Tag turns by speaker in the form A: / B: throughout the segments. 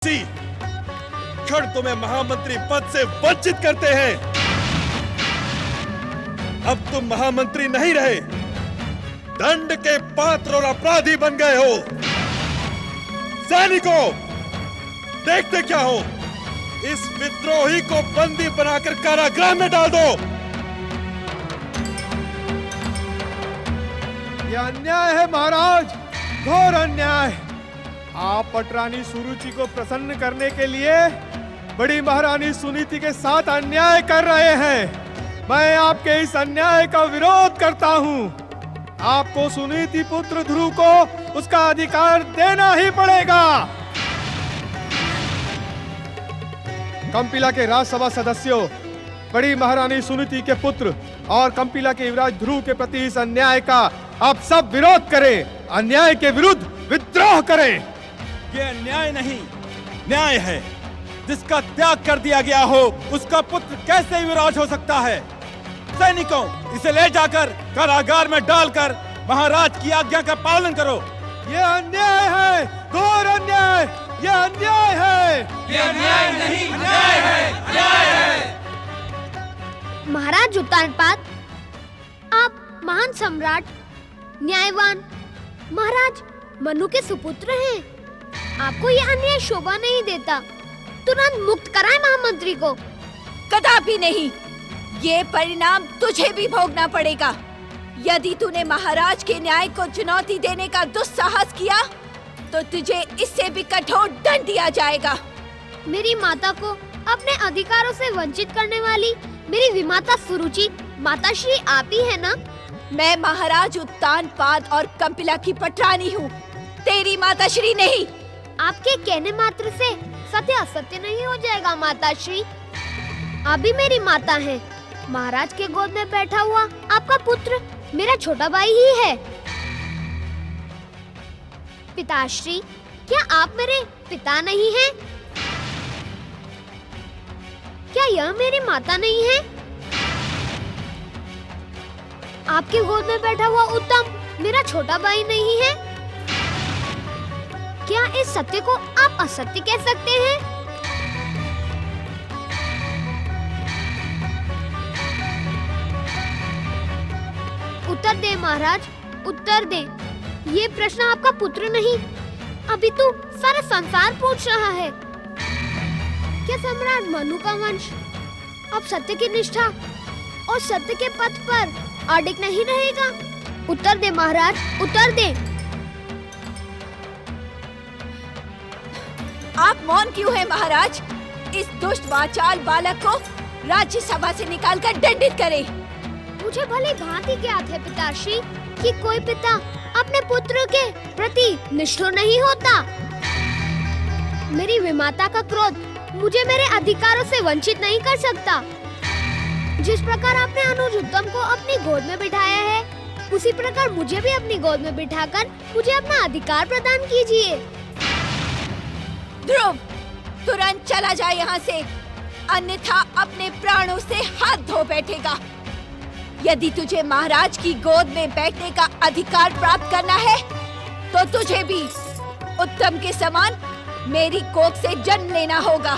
A: क्षण तुम्हें महामंत्री पद से वंचित करते हैं। अब तुम महामंत्री नहीं रहे, दंड के पात्र और अपराधी बन गए हो। सैनिकों, देखते क्या हो, इस विद्रोही को बंदी बनाकर कारागृह में डाल दो।
B: यह अन्याय है महाराज, घोर अन्याय। आप पटरानी सुरुचि को प्रसन्न करने के लिए बड़ी महारानी सुनीति के साथ अन्याय कर रहे हैं। मैं आपके इस अन्याय का विरोध करता हूं। आपको सुनीति पुत्र ध्रुव को उसका अधिकार देना ही पड़ेगा। कंपिला के राज्यसभा सदस्यों, बड़ी महारानी सुनीति के पुत्र और कंपिला के युवराज ध्रुव के प्रति इस अन्याय का आप सब विरोध करें। अन्याय के विरुद्ध विद्रोह करें।
A: ये अन्याय नहीं, न्याय है। जिसका त्याग कर दिया गया हो उसका पुत्र कैसे युवराज हो सकता है? सैनिकों, इसे ले जाकर कारागार में डालकर महाराज की आज्ञा का पालन करो।
B: ये अन्याय है, घोर अन्याय। ये अन्याय है।
C: ये अन्याय नहीं, न्याय है, न्याय है।
D: महाराज उत्तानपाद, आप महान सम्राट, न्यायवान महाराज मनु के सुपुत्र हैं। आपको यह अन्याय शोभा नहीं देता। तुरंत मुक्त कराएं महामंत्री को।
E: कदापि नहीं। ये परिणाम तुझे भी भोगना पड़ेगा। यदि तूने महाराज के न्याय को चुनौती देने का दुस्साहस किया तो तुझे इससे भी कठोर दंड दिया जाएगा।
D: मेरी माता को अपने अधिकारों से वंचित करने वाली मेरी विमाता सुरुचि माताश्री आप ही है ना?
E: मैं महाराज उत्तानपाद और कंपिला की पटरानी हूँ, तेरी माताश्री नहीं।
D: आपके कहने मात्र से सत्य असत्य नहीं हो जाएगा माताश्री। आप भी मेरी माता हैं। महाराज के गोद में बैठा हुआ आपका पुत्र मेरा छोटा भाई ही है। पिताश्री, क्या आप मेरे पिता नहीं हैं? क्या यह मेरी माता नहीं है? आपके गोद में बैठा हुआ उत्तम मेरा छोटा भाई नहीं है? क्या इस सत्य को आप असत्य कह सकते हैं? उत्तर दे महाराज, उत्तर दे। ये प्रश्न आपका पुत्र नहीं, अभी तो सारा संसार पूछ रहा है। क्या सम्राट मनु का वंश अब सत्य की निष्ठा और सत्य के पथ पर अडिग नहीं रहेगा? उत्तर दे महाराज, उत्तर दे।
E: आप मौन क्यों हैं महाराज? इस दुष्ट वाचाल बालक को राज्यसभा से निकालकर दंडित करें।
D: मुझे भली भांति ज्ञात है पिताश्री कि कोई पिता अपने पुत्र के प्रति निष्ठुर नहीं होता। मेरी विमाता का क्रोध मुझे मेरे अधिकारों से वंचित नहीं कर सकता। जिस प्रकार आपने अनुज उत्तम को अपनी गोद में बिठाया है, उसी प्रकार मुझे भी अपनी गोद में बिठाकर मुझे अपना अधिकार प्रदान कीजिए।
E: ध्रुव, तुरंत चला जाए यहाँ से, अन्यथा अपने प्राणों से हाथ धो बैठेगा। यदि तुझे महाराज की गोद में बैठने का अधिकार प्राप्त करना है तो तुझे भी उत्तम के समान मेरी कोख से जन्म लेना होगा।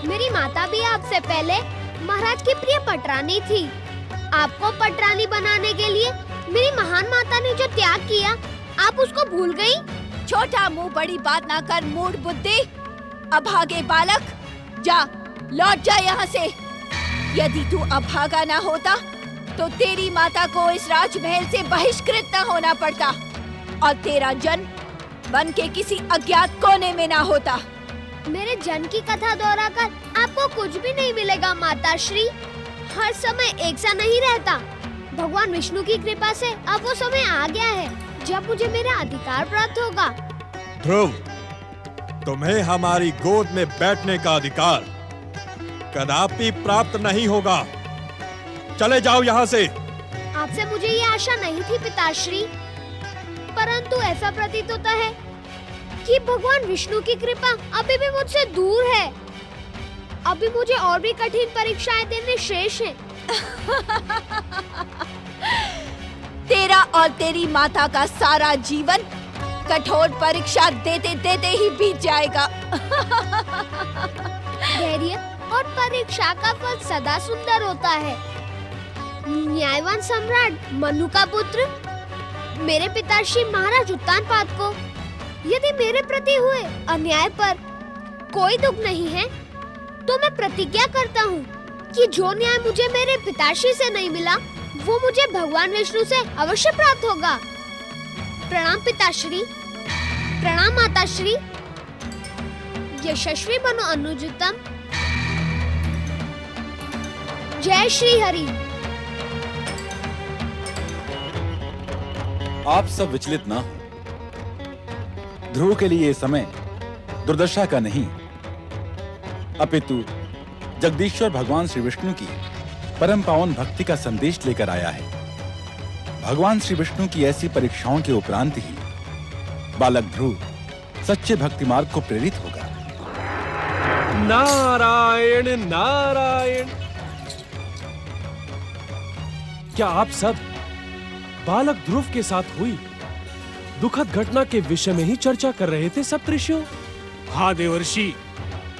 D: मेरी माता भी आपसे पहले महाराज की प्रिय पटरानी थी। आपको पटरानी बनाने के लिए मेरी महान माता ने जो त्याग किया, आप उसको भूल गई?
E: छोटा मुंह बड़ी बात ना कर मूढ़ बुद्धि। अभागे बालक, जा, लौट जा यहाँ से। यदि तू अभागा ना होता तो तेरी माता को इस राजमहल से बहिष्कृत न होना पड़ता और तेरा जन्म वन के किसी अज्ञात कोने में ना होता।
D: मेरे जन्म की कथा दोहराकर आपको कुछ भी नहीं मिलेगा माताश्री। हर समय एक सा नहीं रहता। भगवान विष्णु की कृपा से अब वो समय आ गया है जब मुझे मेरा अधिकार प्राप्त होगा।
A: ध्रुव, तुम्हें हमारी गोद में बैठने का अधिकार कदापि प्राप्त नहीं होगा। चले जाओ यहाँ से।
D: आपसे मुझे ये आशा नहीं थी पिताश्री, परंतु ऐसा प्रतीत होता है कि भगवान विष्णु की कृपा अभी भी मुझसे दूर है। अभी मुझे और भी कठिन परीक्षाएं देने शेष हैं।
E: तेरा और तेरी माता का सारा जीवन कठोर परीक्षा देते देते ही बीत जाएगा।
D: धैर्य और परीक्षा का फल सदा सुंदर होता है। न्यायवान सम्राट मनु का पुत्र मेरे पिताश्री महाराज उत्तानपाद को यदि मेरे प्रति हुए अन्याय पर कोई दुख नहीं है, तो मैं प्रतिज्ञा करता हूँ कि जो न्याय मुझे मेरे पिताश्री से नहीं मिला, वो मुझे भगवान विष्णु से अवश्य प्राप्त होगा। प्रणाम पिताश्री, प्रणाम माताश्री। यशस्वी बनो अनुजतम। जय श्री हरि।
A: आप सब विचलित ना हो। ध्रुव के लिए ये समय दुर्दशा का नहीं, अपितु जगदीश्वर भगवान श्री विष्णु की परम पावन भक्ति का संदेश लेकर आया है। भगवान श्री विष्णु की ऐसी परीक्षाओं के उपरांत ही बालक ध्रुव सच्चे भक्ति मार्ग को प्रेरित होगा।
F: नारायण नारायण। क्या आप सब बालक ध्रुव के साथ हुई दुखद घटना के विषय में ही चर्चा कर रहे थे सप्तऋषियों?
G: हाँ देवर्षि,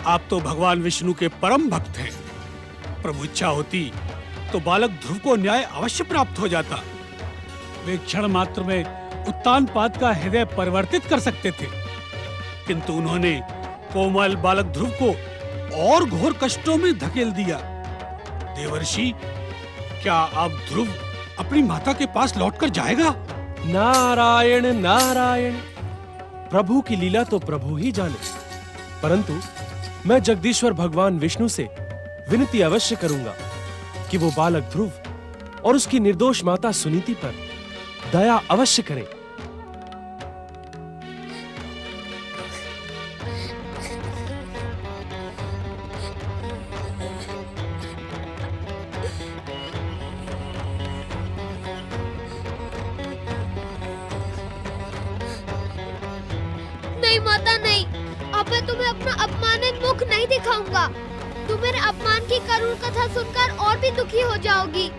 G: आप तो भगवान विष्णु के परम भक्त हैं। प्रभु इच्छा होती तो बालक ध्रुव को न्याय अवश्य प्राप्त हो जाता। वे क्षण मात्र में उत्तानपाद का हृदय परिवर्तित कर सकते थे, किंतु उन्होंने कोमल बालक ध्रुव को और घोर कष्टों में धकेल दिया। देवर्षि, क्या अब ध्रुव अपनी माता के पास लौटकर जाएगा?
F: नारायण नारायण। प्रभु की लीला तो प्रभु ही जाने, परंतु मैं जगदीश्वर भगवान विष्णु से विनती अवश्य करूंगा कि वो बालक ध्रुव और उसकी निर्दोष माता सुनीति पर दया अवश्य करें।
D: नहीं माता नहीं, अब मैं तुम्हें अपना अपमानित मुख नहीं दिखाऊंगा। तुम मेरे अपमान की करुण कथा सुनकर और भी दुखी हो जाओगी।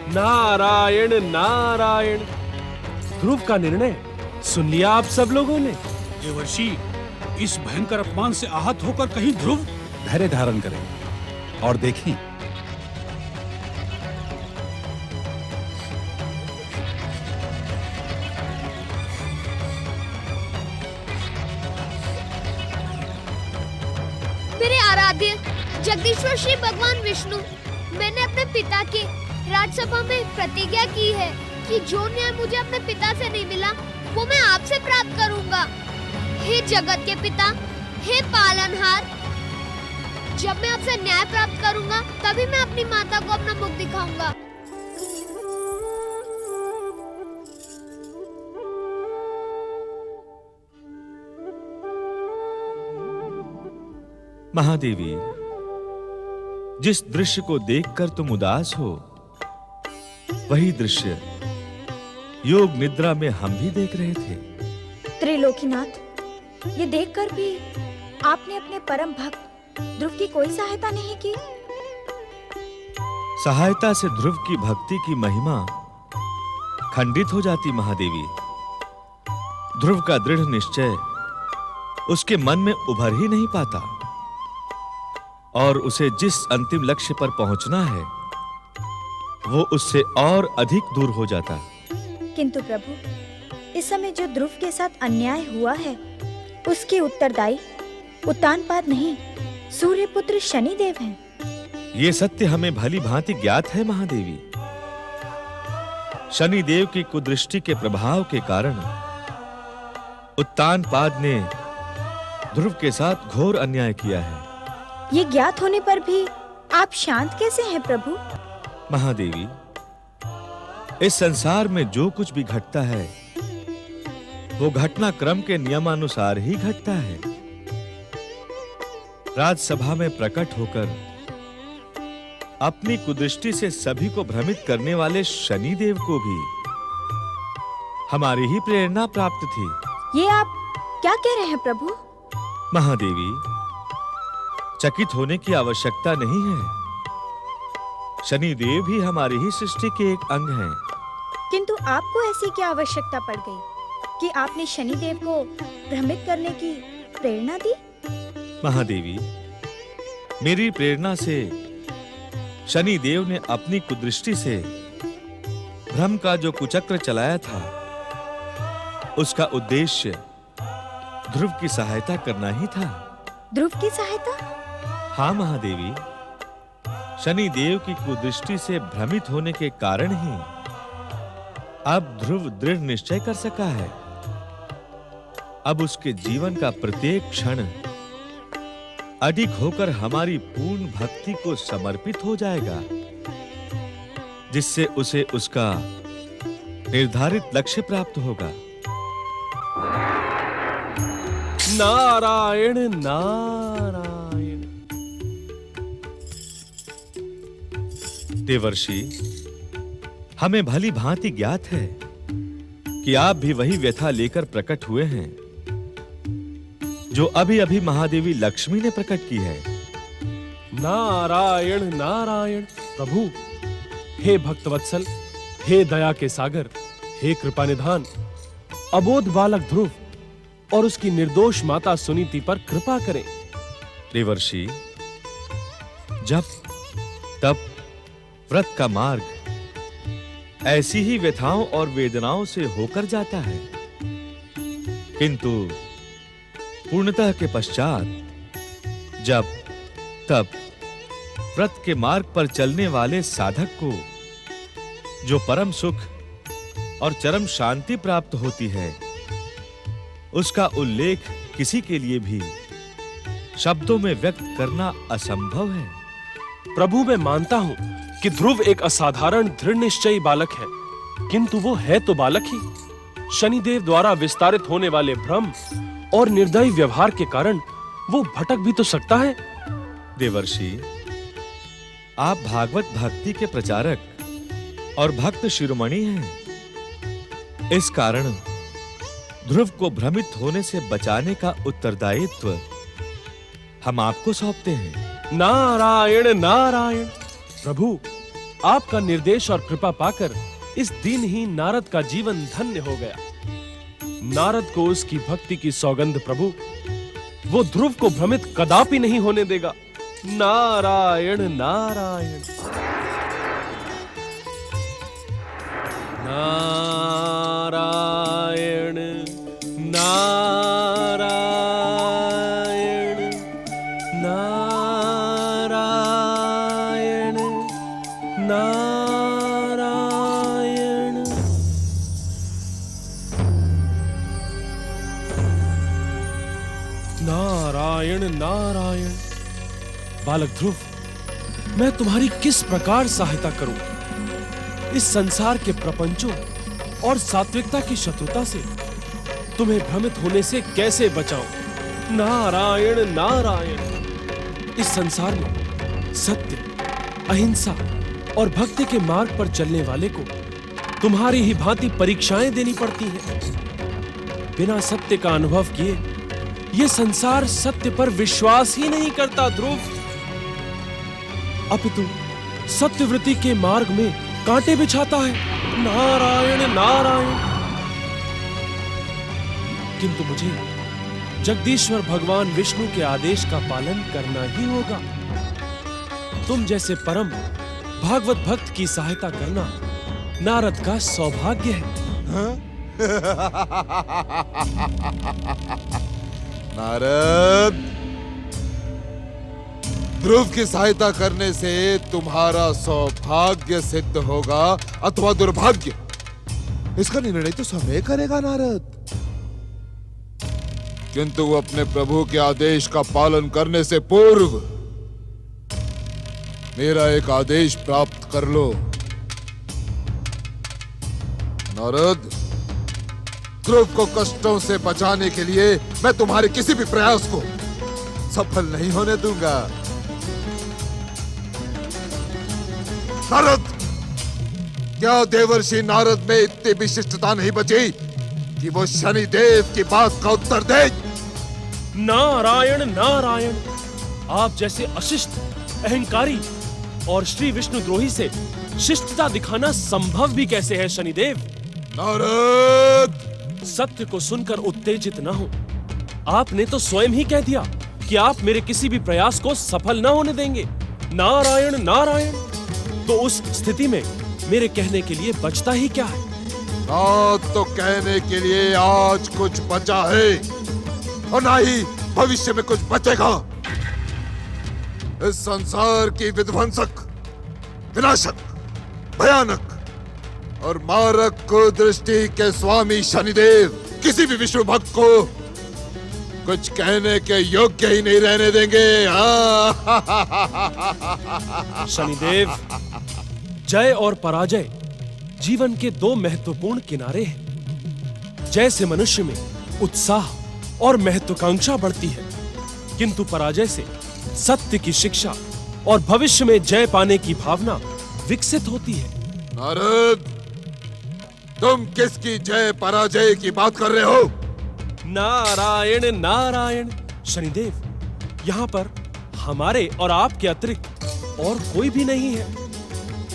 F: नारायण नारायण। ध्रुव का निर्णय सुन लिया आप सब लोगों ने?
G: देवर्षि, इस भयंकर अपमान से आहत होकर कहीं ध्रुव
A: धैर्य धारण करें और देखें।
D: मेरे आराध्य जगदीश्वर श्री भगवान विष्णु, मैंने अपने पिता के राजसभा में प्रतिज्ञा की है कि जो न्याय मुझे अपने पिता से नहीं मिला, वो मैं आपसे प्राप्त करूंगा। हे जगत के पिता, हे पालनहार, जब मैं आपसे न्याय प्राप्त करूंगा, तभी मैं अपनी माता को अपना मुख दिखाऊंगा।
H: महादेवी, जिस दृश्य को देखकर तुम उदास हो, वही दृश्य योग निद्रा में हम भी देख रहे थे।
I: त्रिलोकीनाथ, ये देखकर भी आपने अपने परम भक्त ध्रुव की कोई सहायता नहीं की।
H: सहायता से ध्रुव की भक्ति की महिमा खंडित हो जाती महादेवी। ध्रुव का दृढ़ निश्चय उसके मन में उभर ही नहीं पाता, और उसे जिस अंतिम लक्ष्य पर पहुंचना है, वो उससे और अधिक दूर हो जाता।
I: किंतु प्रभु, इस समय जो ध्रुव के साथ अन्याय हुआ है, उसके उत्तरदायी उत्तानपाद नहीं, सूर्यपुत्र शनिदेव हैं।
H: ये सत्य हमें भली भांति ज्ञात है महादेवी। शनिदेव की कुदृष्टि के प्रभाव के कारण उत्तानपाद ने ध्रुव के साथ घोर अन्याय किया है।
I: ये ज्ञात होने पर भी आप शांत कैसे हैं प्रभु?
H: महादेवी, इस संसार में जो कुछ भी घटता है, वो घटना क्रम के नियमानुसार ही घटता है। राजसभा में प्रकट होकर अपनी कुदृष्टि से सभी को भ्रमित करने वाले शनिदेव को भी हमारी ही प्रेरणा प्राप्त थी।
I: ये आप क्या कह रहे हैं प्रभु?
H: महादेवी, चकित होने की आवश्यकता नहीं है। शनिदेव भी हमारी ही सृष्टि के एक अंग हैं।
I: किंतु आपको ऐसी क्या आवश्यकता पड़ गई? कि आपने शनिदेव को भ्रमित करने की प्रेरणा दी?
H: महादेवी, मेरी प्रेरणा से शनिदेव ने अपनी कुदृष्टि से भ्रम का जो कुचक्र चलाया था, उसका उद्देश्य ध्रुव की सहायता करना ही था।
I: ध्रुव की सहायता?
H: हाँ महादेवी, शनिदेव की कुदृष्टि से भ्रमित होने के कारण ही अब ध्रुव दृढ़ निश्चय कर सका है। अब उसके जीवन का प्रत्येक क्षण अडिग होकर हमारी पूर्ण भक्ति को समर्पित हो जाएगा, जिससे उसे उसका निर्धारित लक्ष्य प्राप्त होगा।
F: नारायण नारायण।
H: देवर्षि, हमें भली भांति ज्ञात है कि आप भी वही व्यथा लेकर प्रकट हुए हैं जो अभी-अभी महादेवी लक्ष्मी ने प्रकट की है।
F: नारायण नारायण। प्रभु, हे भक्तवत्सल, हे दया के सागर, हे कृपा निधान, अबोध बालक ध्रुव और उसकी निर्दोष माता सुनीति पर कृपा करें।
H: देवर्षि, जब तब व्रत का मार्ग ऐसी ही व्यथाओं और वेदनाओं से होकर जाता है, किंतु पूर्णतः के पश्चात जब तब व्रत के मार्ग पर चलने वाले साधक को जो परम सुख और चरम शांति प्राप्त होती है, उसका उल्लेख किसी के लिए भी शब्दों में व्यक्त करना असंभव है।
F: प्रभु, मैं मानता हूं कि ध्रुव एक असाधारण दृढ़ निश्चयी बालक है, किंतु वो है तो बालक ही। शनिदेव द्वारा विस्तारित होने वाले भ्रम और निर्दयी व्यवहार के कारण वो भटक भी तो सकता है।
H: देवर्षि, आप भागवत भक्ति के प्रचारक और भक्त शिरोमणि हैं। इस कारण ध्रुव को भ्रमित होने से बचाने का उत्तरदायित्व हम आपको सौंपते हैं।
F: नारायण नारायण। प्रभु, आपका निर्देश और कृपा पाकर इस दिनहीन नारद का जीवन धन्य हो गया। नारद को उसकी भक्ति की सौगंध प्रभु, वो ध्रुव को भ्रमित कदापि नहीं होने देगा। नारायण नारायण। नारायण नारायण नारायण नारायण। नारायण नारायण। बालक ध्रुव, मैं तुम्हारी किस प्रकार सहायता करूं? इस संसार के प्रपंचों और सात्विकता की शत्रुता से तुम्हें भ्रमित होने से कैसे बचाऊं? नारायण नारायण। इस संसार में सत्य, अहिंसा और भक्ति के मार्ग पर चलने वाले को तुम्हारी ही भांति परीक्षाएं देनी पड़ती हैं। बिना सत्य का अनुभव किए ये संसार सत्य पर विश्वास ही नहीं करता ध्रुव, अपितु सत्यवृत्ति के मार्ग में कांटे बिछाता है। नारायण नारायण। किंतु मुझे जगदीश्वर भगवान विष्णु के आदेश का पालन करना ही होगा। तुम जैसे परम भागवत भक्त की सहायता करना नारद का सौभाग्य है।
J: नारद, ध्रुव की सहायता करने से तुम्हारा सौभाग्य सिद्ध होगा अथवा दुर्भाग्य, इसका निर्णय तो समय करेगा नारद। किंतु अपने प्रभु के आदेश का पालन करने से पूर्व मेरा एक आदेश प्राप्त कर लो। नारद, ध्रुव को कष्टों से बचाने के लिए मैं तुम्हारे किसी भी प्रयास को सफल नहीं होने दूंगा। नारद, क्या देवर्षि नारद में इतनी विशिष्टता नहीं बची कि वो शनिदेव की बात का उत्तर दे?
F: नारायण नारायण। आप जैसे अशिष्ट, अहंकारी और श्री विष्णु द्रोही से शिष्टता दिखाना संभव भी कैसे है शनिदेव?
J: नारद,
F: सत्य को सुनकर उत्तेजित न हो। आपने तो स्वयं ही कह दिया कि आप मेरे किसी भी प्रयास को सफल न होने देंगे। नारायण नारायण। तो उस स्थिति में मेरे कहने के लिए बचता ही क्या है?
J: तो कहने के लिए आज कुछ बचा है और ना ही भविष्य में कुछ बचेगा। इस संसार की विध्वंसक, विनाशक, भयानक और मारक को दृष्टि के स्वामी शनिदेव किसी भी विष्णु भक्त को कुछ कहने के योग्य ही नहीं रहने देंगे।
F: शनिदेव, जय और पराजय जीवन के दो महत्वपूर्ण किनारे हैं। जय से मनुष्य में उत्साह और महत्वाकांक्षा बढ़ती है, किंतु पराजय से सत्य की शिक्षा और भविष्य में जय पाने की भावना विकसित होती है।
J: नारद, तुम किसकी जय पराजय की बात कर रहे हो?
F: नारायण नारायण। शनिदेव, यहाँ पर हमारे और आपके अतिरिक्त और कोई भी नहीं है।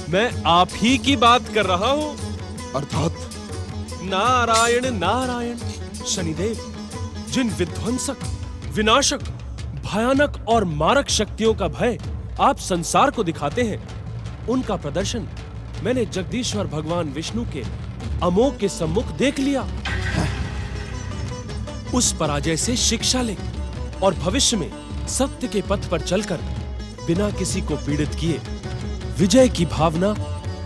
F: मैं आप ही की बात कर रहा हूँ।
J: अर्थात?
F: नारायण नारायण। शनिदेव, जिन विध्वंसक, विनाशक, भयानक और मारक शक्तियों का भय आप संसार को दिखाते हैं, उनका प्रदर्शन मैंने जगदीश्वर भगवान विष्णु के अमोघ के सम्मुख देख लिया। उस पराजय से शिक्षा लें और भविष्य में सत्य के पथ पर चलकर बिना किसी को पीड़ित किए विजय की भावना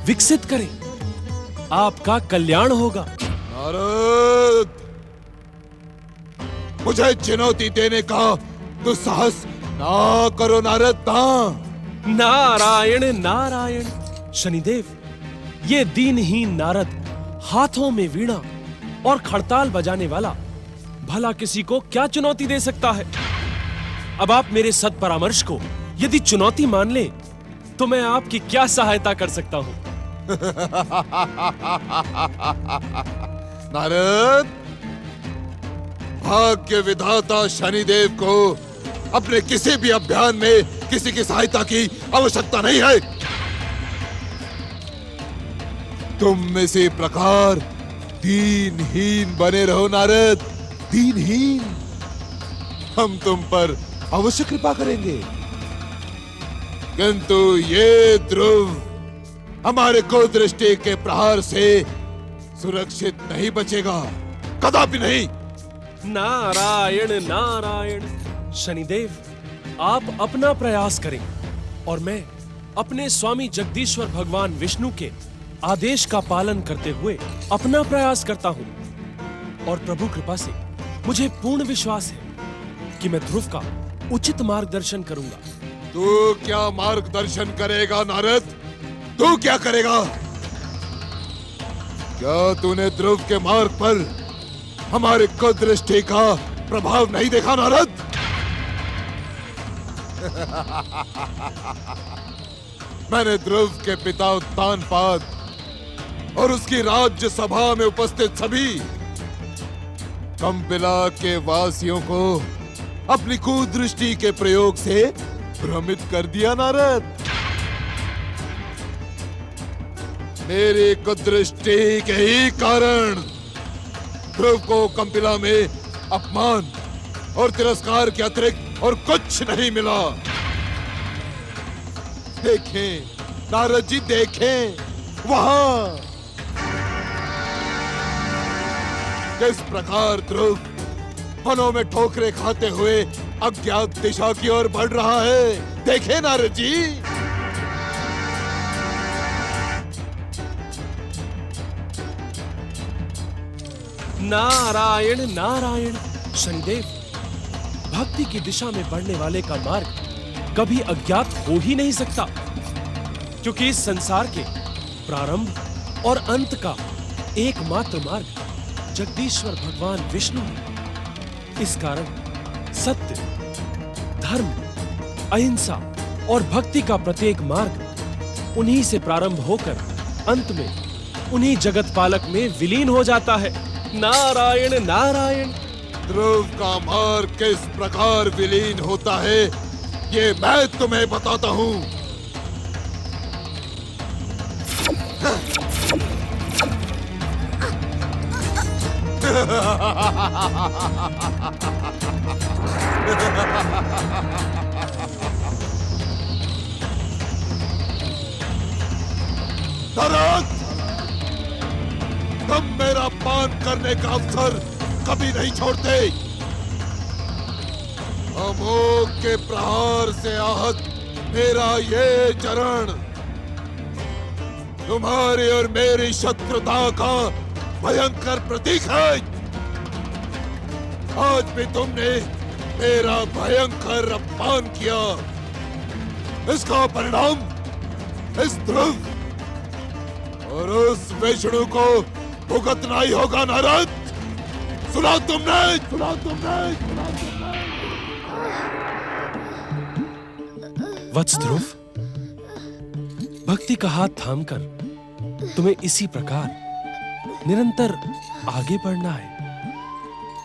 F: विकसित करें। आपका कल्याण होगा।
J: नारद, मुझे चुनौती देने का दुस्साहस ना करो नारद, ना।
F: नारायण नारायण। शनिदेव, ये दीनहीन नारद हाथों में वीणा और खड़ताल बजाने वाला भला किसी को क्या चुनौती दे सकता है? अब आप मेरे सत्परामर्श को यदि चुनौती मान लें तो मैं आपकी क्या सहायता कर सकता हूं?
J: नारद, भाग्य विधाता शनिदेव को अपने किसी भी अभियान में किसी की सहायता की आवश्यकता नहीं है। तुम इसी प्रकार दीनहीन बने रहो नारद, दीनहीन। हम तुम पर अवश्य कृपा करेंगे, किंतु ये ध्रुव हमारे कुदृष्टि के प्रहार से सुरक्षित नहीं बचेगा, कदापि नहीं।
F: नारायण नारायण। शनिदेव, आप अपना प्रयास करें और मैं अपने स्वामी जगदीश्वर भगवान विष्णु के आदेश का पालन करते हुए अपना प्रयास करता हूं। और प्रभु कृपा से मुझे पूर्ण विश्वास है कि मैं ध्रुव का उचित मार्गदर्शन करूंगा।
J: तू क्या मार्गदर्शन करेगा नारद? तू क्या करेगा? क्या तूने ध्रुव के मार्ग पर हमारे कुदृष्टि का प्रभाव नहीं देखा नारद? मैंने ध्रुव के पिता उत्तानपाद और उसकी राज्य सभा में उपस्थित सभी कंपिला के वासियों को अपनी कुदृष्टि के प्रयोग से भ्रमित कर दिया नारद। मेरी कुदृष्टि के ही कारण ध्रुव को कंपिला में अपमान और तिरस्कार के अतिरिक्त और कुछ नहीं मिला। देखें नारद जी, देखें वहां किस प्रकार ध्रुव वनों में ठोकरे खाते हुए अज्ञात दिशा की ओर बढ़ रहा है। देखें नारद जी।
F: नारायण नारायण। शनिदेव, भक्ति की दिशा में बढ़ने वाले का मार्ग कभी अज्ञात हो ही नहीं सकता, क्योंकि इस संसार के प्रारंभ और अंत का एकमात्र मार्ग जगदीश्वर भगवान विष्णु है। इस कारण सत्य, धर्म, अहिंसा और भक्ति का प्रत्येक मार्ग उन्हीं से प्रारंभ होकर अंत में उन्हीं जगत पालक में विलीन हो जाता है। नारायण नारायण।
J: ध्रुव का मार्ग किस प्रकार विलीन होता है, ये मैं तुम्हें बताता हूं। नारद, तुम मेरा पान करने का अवसर कभी नहीं छोड़ते। अमोघ के प्रहार से आहत मेरा ये चरण तुम्हारी और मेरी शत्रुता का भयंकर प्रतीक है। आज भी तुमने मेरा भयंकर अपमान किया। इसका परिणाम इस ध्रुव और उस विष्णु को भुगतना ही होगा। नारद, सुना तुमने?
F: वत्स ध्रुव, भक्ति का हाथ थामकर तुम्हें इसी प्रकार निरंतर आगे बढ़ना है।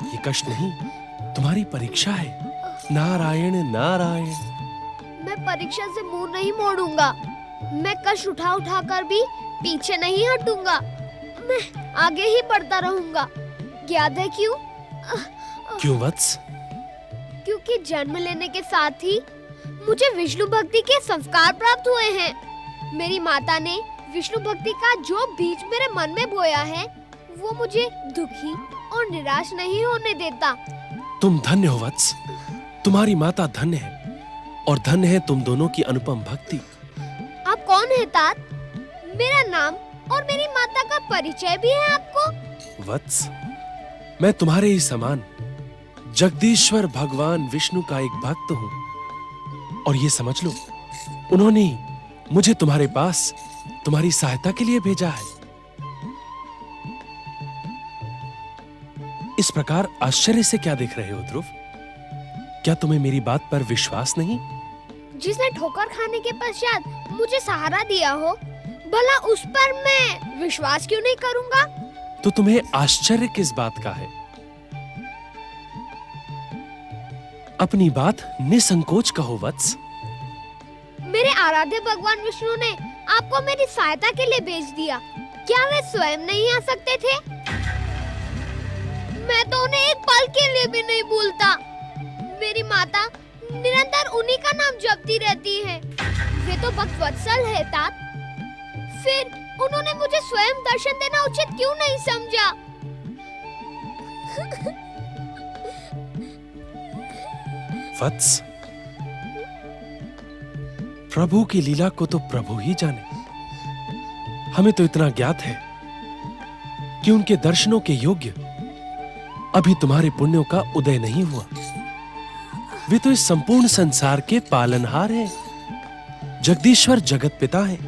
F: ये कष्ट नहीं, तुम्हारी परीक्षा है। नारायण नारायण।
D: मैं परीक्षा से मुंह नहीं मोड़ूंगा। मैं कष्ट उठा उठा कर भी पीछे नहीं हटूंगा। मैं आगे ही बढ़ता रहूंगा। याद है क्यों?
F: क्यों वत्स?
D: क्योंकि जन्म लेने के साथ ही मुझे विष्णु भक्ति के संस्कार प्राप्त हुए हैं। मेरी माता ने विष्णु भक्ति का जो बीज मेरे मन में बोया है, वो मुझे दुखी और निराश नहीं होने देता।
F: तुम धन्य हो वत्स, तुम्हारी माता धन्य है और धन्य है तुम दोनों की अनुपम भक्ति।
D: आप कौन है तात? मेरा नाम और मेरी माता का परिचय भी है आपको?
F: वत्स, मैं तुम्हारे ही समान जगदीश्वर भगवान विष्णु का एक भक्त हूँ। और ये समझ लो, उन्होंने मुझे तुम्हारे पास तुम्हारी सहायता के लिए भेजा है। इस प्रकार आश्चर्य से क्या देख रहे हो ध्रुव? क्या तुम्हें मेरी बात पर विश्वास नहीं?
D: जिसने ठोकर खाने के पश्चात मुझे सहारा दिया हो, भला उस पर मैं विश्वास क्यों नहीं करूंगा?
F: तो तुम्हें आश्चर्य किस बात का है? अपनी बात निसंकोच कहो वत्स।
D: मेरे आराध्य भगवान विष्णु ने आपको मेरी सहायता के लिए भेज दिया। क्या वे स्वयं नहीं आ सकते थे? मैं तो उन्हें एक पल के लिए भी नहीं भूलता। मेरी माता निरंतर उन्हीं का नाम जपती रहती है। वे तो भक्त वत्सल है तात। फिर उन्होंने मुझे स्वयं दर्शन देना उचित क्यों नहीं समझा?
F: वत्स, प्रभु की लीला को तो प्रभु ही जाने। हमें तो इतना ज्ञात है कि उनके दर्शनों के योग्य अभी तुम्हारे पुण्यों का उदय नहीं हुआ। वे तो इस संपूर्ण संसार के पालनहार हैं, जगदीश्वर जगत पिता हैं।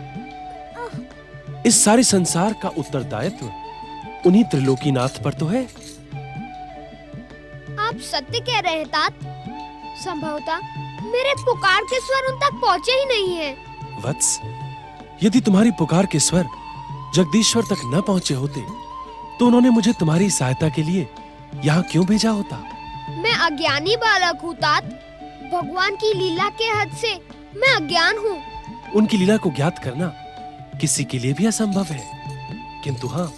F: इस सारे संसार का उत्तरदायित्व उन्हीं त्रिलोकीनाथ पर तो है।
D: आप सत्य कह रहे हैं तात। संभवतः मेरे पुकार के स्वर उन तक पहुँचे ही नहीं हैं।
F: वत्स, यदि तुम्हारी पुकार के स्वर जगदीश्वर तक न पहुँचे होते, तो उन्होंने मुझे तुम्हारी सहायता के लिए यहाँ क्यों भेजा होता?
D: मैं अज्ञानी बालक हूँ तात। भगवान की लीला के हद से मैं अज्ञान हूँ।
F: उनकी लीला को ज्ञात करना किसी के लिए भी असंभव है, किंतु हाँ,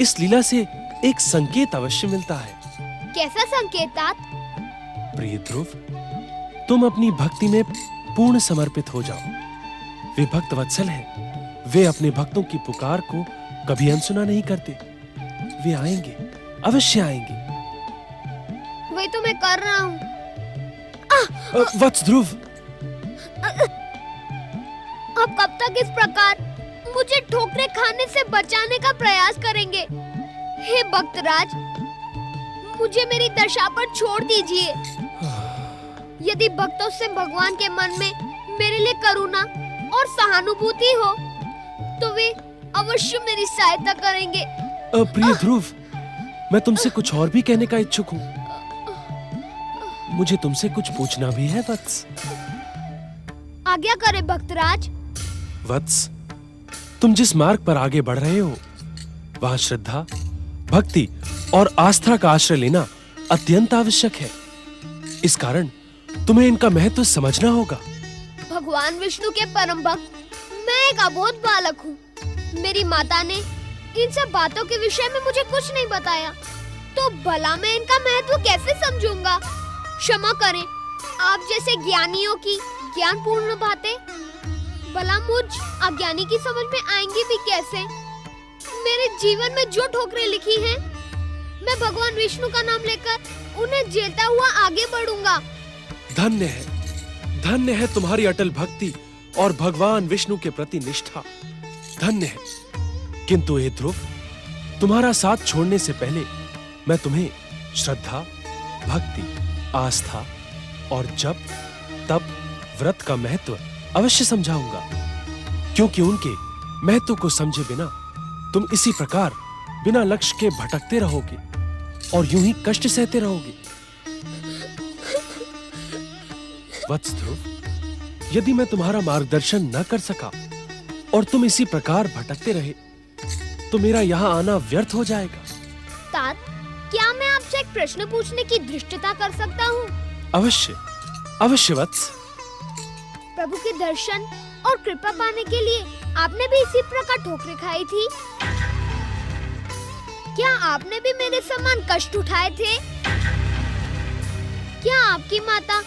F: इस लीला से एक संकेत अवश्य मिलता है।
D: कैसा संकेत तात?
F: प्रिय ध्रुव, तुम अपनी भक्ति में पूर्ण समर्पित हो जाओ। वे भक्त वत्सल हैं। वे अपने भक्तों की पुकार को कभी अनसुना नहीं करते। वे आएंगे, अवश्य आएंगे।
D: वही तो मैं कर रहा हूँ।
F: वत्स ध्रुव,
D: अब कब तक इस प्रकार मुझे ठोकरें खाने से बचाने का प्रयास करेंगे? हे भक्तराज, मुझे मेरी दशा पर छोड़ दीजिए। यदि भक्तों से भगवान के मन में मेरे लिए करुणा और सहानुभूति हो, तो वे अवश्य मेरी सहायता करेंगे।
F: प्रिय ध्रुव, मैं तुमसे कुछ और भी कहने का इच्छुक हूँ। मुझे तुमसे कुछ पूछना भी है वत्स।
D: आज्ञा करे भक्तराज।
F: वत्स, तुम जिस मार्ग पर आगे बढ़ रहे हो, वहाँ श्रद्धा, भक्ति और आस्था का आश्रय लेना अत्यंत आवश्यक है। इस कारण तुम्हें इनका महत्व समझना होगा।
D: भगवान विष्णु के परम भक्त मैं एक अबोध बालक हूँ। मेरी माता ने इन सब बातों के विषय में मुझे कुछ नहीं बताया। तो भला मैं इनका महत्व कैसे समझूंगा? क्षमा करें, आप जैसे ज्ञानियों की ज्ञानपूर्ण बातें भला मुझ अज्ञानी की समझ में आएंगी भी कैसे? मेरे जीवन में जो ठोकरें लिखी हैं, मैं भगवान विष्णु का नाम लेकर उन्हें झेलता हुआ आगे बढ़ूंगा।
F: धन्य है तुम्हारी अटल भक्ति और भगवान विष्णु के प्रति निष्ठा। धन्य है। किंतु हे ध्रुव, तुम्हारा साथ छोड़ने से पहले मैं तुम्हें श्रद्धा, भक्ति, आस्था और जप, तप, व्रत का महत्व अवश्य समझाऊंगा, क्योंकि उनके महत्व को समझे बिना तुम इसी प्रकार बिना लक्ष्य के भटकते रहोगे और यूं ही कष्ट सहते रहोगे। वत्स ध्रुव, यदि मैं तुम्हारा मार्गदर्शन न कर सका और तुम इसी प्रकार भटकते रहे तो मेरा यहाँ आना व्यर्थ हो जाएगा।
D: तात, क्या मैं आपसे एक प्रश्न पूछने की धृष्टता कर सकता हूँ?
F: अवश्य वत्स।
D: प्रभु के दर्शन और कृपा पाने के लिए आपने भी इसी प्रकार ठोकरें खाई थी? क्या आपने भी मेरे समान कष्ट उठाए थे? क्या आपकी माता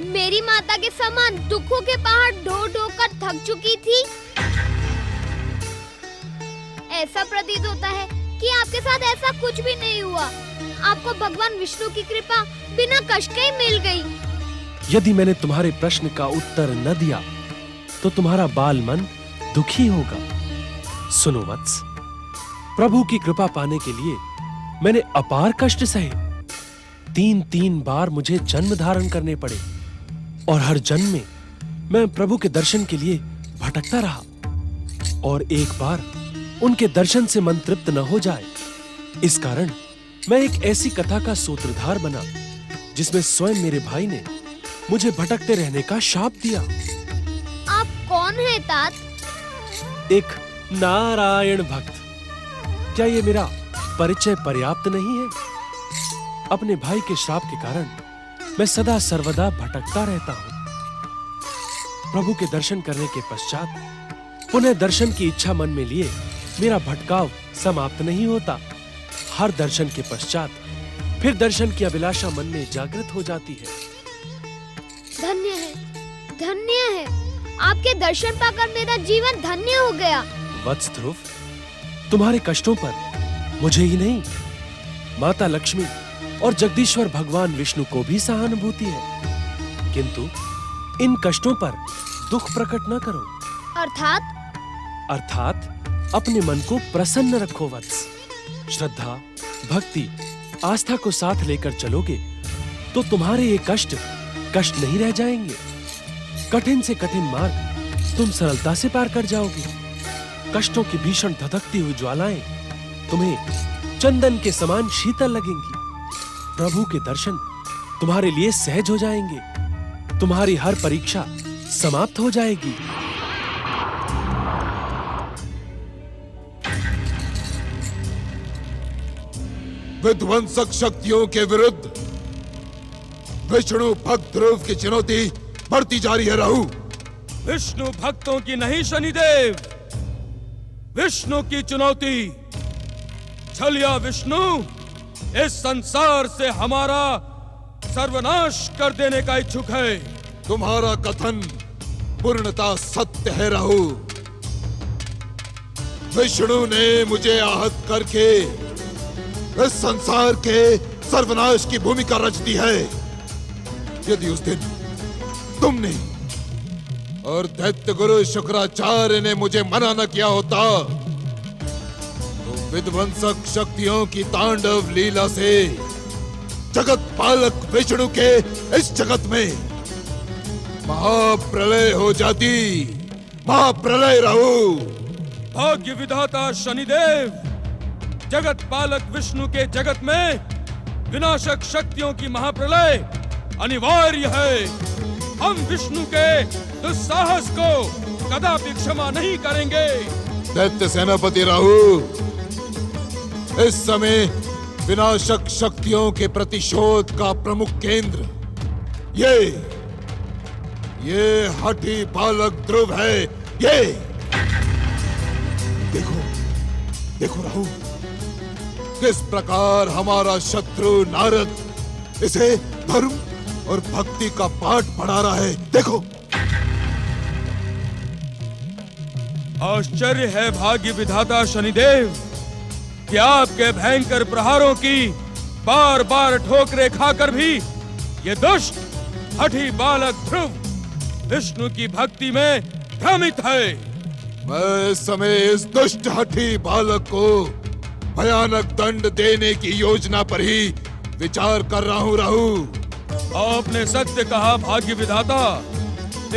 D: मेरी माता के समान दुखों के पहाड़ ढो ढो कर थक चुकी थी? ऐसा प्रतीत होता है कि आपके साथ ऐसा कुछ भी नहीं हुआ। आपको भगवान विष्णु की कृपा बिना कष्ट के ही मिल गई।
F: यदि मैंने तुम्हारे प्रश्न का उत्तर न दिया तो तुम्हारा बाल मन दुखी होगा। सुनो वत्स, प्रभु की कृपा पाने के लिए मैंने अपार कष्ट सहे। 3 बार मुझे जन्म धारण करने पड़े और हर जन्म में मैं प्रभु के दर्शन के लिए भटकता रहा और एक बार उनके दर्शन से मन तृप्त न हो जाए, इस कारण मैं एक ऐसी कथा का सूत्रधार बना जिसमें स्वयं मेरे भाई ने मुझे भटकते रहने का शाप दिया।
D: आप कौन है तात?
F: एक नारायण भक्त। क्या ये मेरा परिचय पर्याप्त नहीं है? अपने भाई के श्राप के कारण मैं सदा सर्वदा भटकता रहता हूँ। प्रभु के दर्शन करने के पश्चात पुनः दर्शन की इच्छा मन में लिए मेरा भटकाव समाप्त नहीं होता। हर दर्शन के पश्चात फिर दर्शन की अभिलाषा मन में जागृत हो जाती है।
D: धन्य है, आपके दर्शन पाकर मेरा जीवन धन्य हो गया।
F: वत्स ध्रुव, तुम्हारे कष्टों पर मुझे ही नहीं, माता लक्ष्मी और जगदीश्वर भगवान विष्णु को भी सहानुभूति है, किंतु इन कष्टों पर दुख प्रकट न करो। अर्थात अपने मन को प्रसन्न रखो वत्स। श्रद्धा, भक्ति, आस्था को साथ लेकर चलोगे तो तुम्हारे ये कष्ट नहीं रह जाएंगे। कठिन से कठिन मार्ग तुम सरलता से पार कर जाओगे। कष्टों की भीषण धधकती हुई ज्वालाएं तुम्हें चंदन के समान शीतल लगेंगी। प्रभु के दर्शन तुम्हारे लिए सहज हो जाएंगे। तुम्हारी हर परीक्षा समाप्त हो जाएगी।
J: विध्वंसक शक्तियों के विरुद्ध विष्णु भक्त ध्रुव की चुनौती बढ़ती जा रही है राहु।
A: विष्णु भक्तों की नहीं शनिदेव, विष्णु की चुनौती। छलिया विष्णु इस संसार से हमारा सर्वनाश कर देने का इच्छुक है।
J: तुम्हारा कथन पूर्णता सत्य है राहु। विष्णु ने मुझे आहत करके इस संसार के सर्वनाश की भूमिका रच दी है। यदि उस दिन तुमने और दैत्य गुरु शुक्राचार्य ने मुझे मना न किया होता तो विध्वंसक शक्तियों की तांडव लीला से जगत पालक विष्णु के इस जगत में महाप्रलय हो जाती। महाप्रलय राहु।
A: भाग्य विधाता शनिदेव, जगत पालक विष्णु के जगत में विनाशक शक्तियों की महाप्रलय अनिवार्य है। हम विष्णु के दुस्साहस को कदापि क्षमा नहीं करेंगे।
J: दैत्य सेनापति राहु, इस समय विनाशक शक्तियों के प्रतिशोध का प्रमुख केंद्र ये हठी बालक ध्रुव है। देखो राहु, किस प्रकार हमारा शत्रु नारद इसे धर्म और भक्ति का पाठ पढ़ा रहा है। देखो।
A: आश्चर्य है भाग्य विधाता शनिदेव कि आपके भयंकर प्रहारों की बार बार ठोकरें खाकर भी ये दुष्ट हठी बालक ध्रुव विष्णु की भक्ति में भ्रमित है।
J: मैं इस समय इस दुष्ट हठी बालक को भयानक दंड देने की योजना पर ही विचार कर रहा हूँ राहु।
A: आपने सत्य कहा भाग्य विधाता।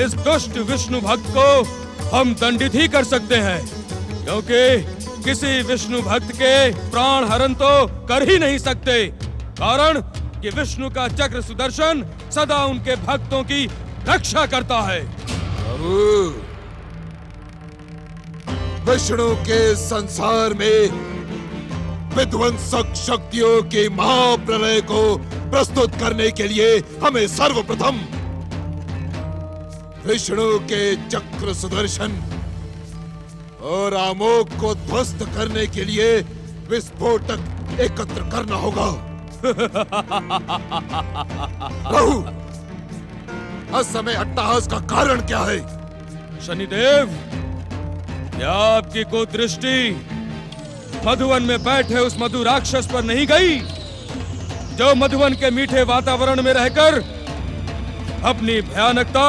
A: इस दुष्ट विष्णु भक्त को हम दंडित ही कर सकते हैं, क्योंकि किसी विष्णु भक्त के प्राण हरण तो कर ही नहीं सकते, कारण कि विष्णु का चक्र सुदर्शन सदा उनके भक्तों की रक्षा करता है।
J: विष्णु के संसार में विध्वंसक शक्तियों के महाप्रलय को प्रस्तुत करने के लिए हमें सर्वप्रथम विष्णु के चक्र सुदर्शन और आमोग को ध्वस्त करने के लिए विस्फोटक एकत्र करना होगा। राहु, इस समय अट्टहास का कारण क्या है?
A: शनिदेव, क्या आपकी कुदृष्टि मधुवन में बैठे उस मधु राक्षस पर नहीं गई, जो मधुवन के मीठे वातावरण में रहकर अपनी भयानकता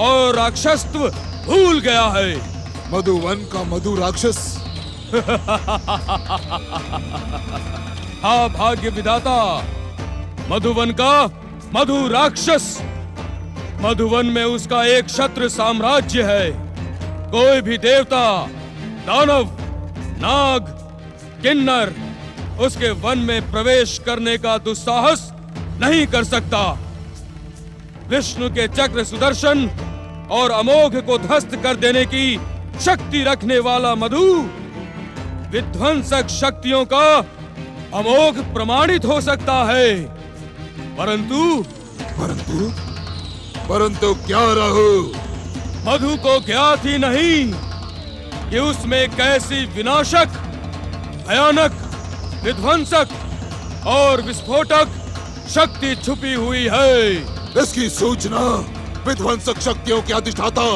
A: और राक्षसत्व भूल गया है?
J: मधुवन का मधु राक्षस?
A: हाँ भाग्य विधाता, मधुवन का मधु राक्षस। मधुवन में उसका एक क्षत्र साम्राज्य है। कोई भी देवता, दानव, नाग, किन्नर उसके वन में प्रवेश करने का दुस्साहस नहीं कर सकता। विष्णु के चक्र सुदर्शन और अमोघ को ध्वस्त कर देने की शक्ति रखने वाला मधु विध्वंसक शक्तियों का अमोघ प्रमाणित हो सकता है,
J: परंतु क्या राहु?
A: मधु को ज्ञात ही नहीं कि उसमें कैसी विनाशक, भयानक, विध्वंसक और विस्फोटक शक्ति छुपी हुई है।
J: इसकी सूचना विध्वंसक शक्तियों के अधिष्ठाता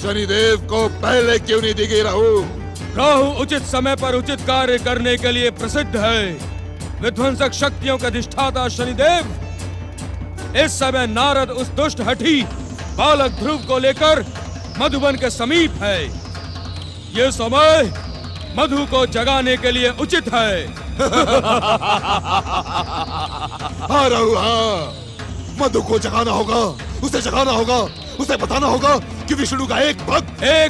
J: शनिदेव को पहले क्यों नहीं दी गई राहु?
A: राहु उचित समय पर उचित कार्य करने के लिए प्रसिद्ध है। विध्वंसक शक्तियों का अधिष्ठाता शनिदेव इस समय नारद उस दुष्ट हठी बालक ध्रुव को लेकर मधुवन के समीप है। ये समय मधु को जगाने के लिए उचित है।
J: हाँ राहु, हाँ, मधु को जगाना होगा, उसे जगाना होगा, उसे बताना होगा कि विष्णु का एक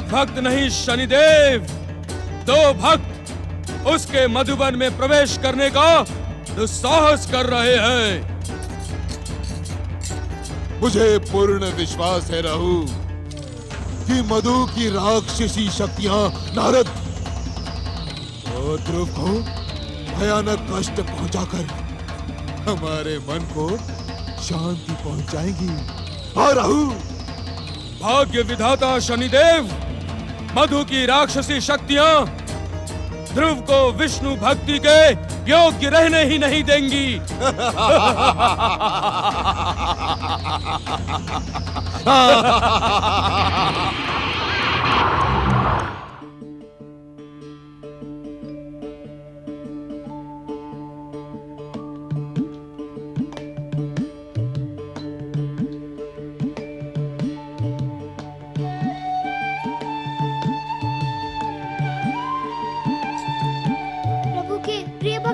J: भक्त
A: नहीं शनिदेव, 2 भक्त उसके मधुवन में प्रवेश करने का दुस्साहस कर रहे हैं।
J: मुझे पूर्ण विश्वास है राहु कि मधु की राक्षसी शक्तियां नारद और ध्रुव को भयानक कष्ट पहुंचाकर हमारे मन को शांति पहुंचाएंगी। हाँ राहु।
A: भाग्य विधाता शनिदेव, मधु की राक्षसी शक्तियां ध्रुव को विष्णु भक्ति के योग्य रहने ही नहीं देंगी।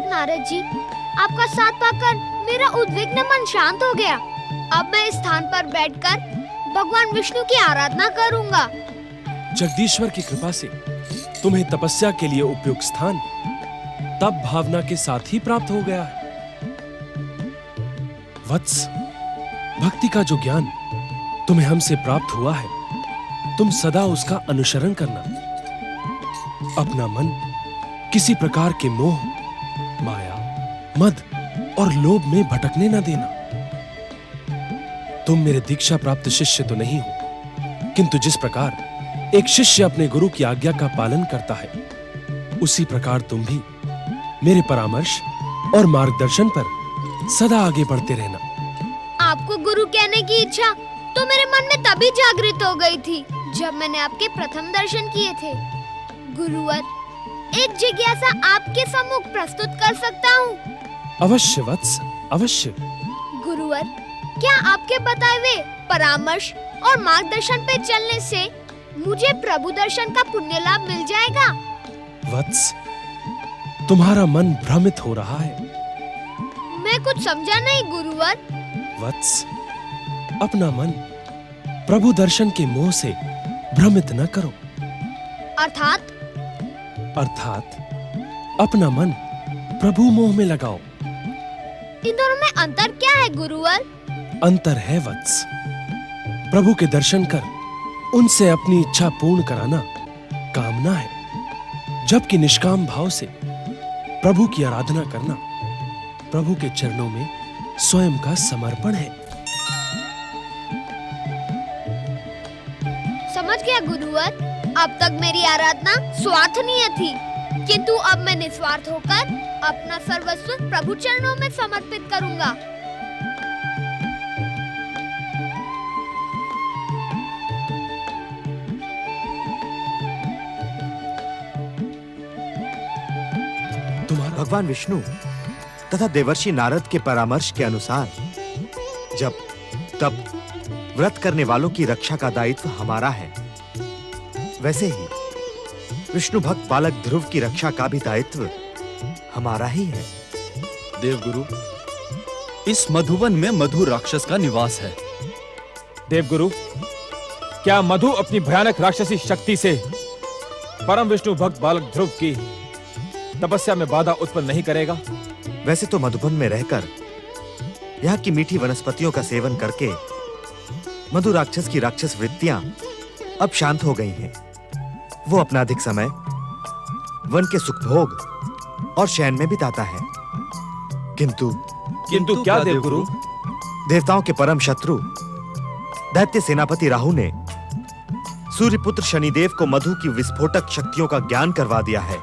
D: नारद जी, आपका साथ पाकर मेरा उद्विग्न मन शांत हो गया। अब मैं इस स्थान पर बैठकर भगवान विष्णु की आराधना करूंगा।
F: जगदीश्वर की कृपा से तुम्हें तपस्या के लिए उपयुक्त स्थान तप भावना के साथ ही प्राप्त हो गया है। वत्स, भक्ति का जो ज्ञान तुम्हें हमसे प्राप्त हुआ है, तुम सदा उसका अनुसरण करना। अपना मन किसी प्रकार के मोह, माया, मद और लोभ में भटकने न देना। तुम मेरे दीक्षा प्राप्त शिष्य तो नहीं हो, किंतु जिस प्रकार एक शिष्य अपने गुरु की आज्ञा का पालन करता है, उसी प्रकार तुम भी मेरे परामर्श और मार्गदर्शन पर सदा आगे बढ़ते रहना।
D: आपको गुरु कहने की इच्छा तो मेरे मन में तभी जागृत हो गई थी जब मैंने आपके प्रथम दर्शन किए थे। गुरुवर, एक जिज्ञासा आपके सम्मुख प्रस्तुत कर सकता हूँ?
F: अवश्य वत्स, अवश्य।
D: गुरुवर, क्या आपके बताए हुए परामर्श और मार्गदर्शन पे चलने से मुझे प्रभु दर्शन का पुण्य लाभ मिल जाएगा?
F: वत्स, तुम्हारा मन भ्रमित हो रहा है।
D: मैं कुछ समझा नहीं गुरुवर।
F: वत्स, अपना मन प्रभु दर्शन के मोह से भ्रमित न करो।
D: अर्थात?
F: अर्थात अपना मन प्रभु मोह में लगाओ।
D: इन दोनों में अंतर क्या है गुरुवर?
F: अंतर है वत्स, प्रभु के दर्शन कर उनसे अपनी इच्छा पूर्ण कराना कामना है, जबकि निष्काम भाव से प्रभु की आराधना करना प्रभु के चरणों में स्वयं का समर्पण है।
D: समझ गया गुरुवर। अब तक मेरी आराधना स्वार्थनीय थी, किंतु अब मैं निस्वार्थ होकर अपना सर्वस्व प्रभु चरणों में समर्पित करूंगा।
K: भगवान विष्णु तथा देवर्षि नारद के परामर्श के अनुसार जब तब व्रत करने वालों की रक्षा का दायित्व हमारा है, वैसे ही विष्णु भक्त बालक ध्रुव की रक्षा का भी दायित्व हमारा ही है।
L: देवगुरु, इस मधुवन में मधु राक्षस का निवास है।
A: देवगुरु, क्या मधु अपनी भयानक राक्षसी शक्ति से परम विष्णु भक्त बालक ध्रुव की तपस्या में बाधा उत्पन्न नहीं करेगा?
K: वैसे तो मधुबन में रहकर यहाँ की मीठी वनस्पतियों का सेवन करके मधु राक्षस की राक्षस वृत्तियां अब शांत हो गई हैं। वो अपना अधिक समय वन के सुखभोग और शयन में बिताता है। किंतु
A: क्या देवगुरु?
K: देवताओं के परम शत्रु दैत्य सेनापति राहु ने सूर्यपुत्र शनिदेव को मधु की विस्फोटक शक्तियों का ज्ञान करवा दिया है।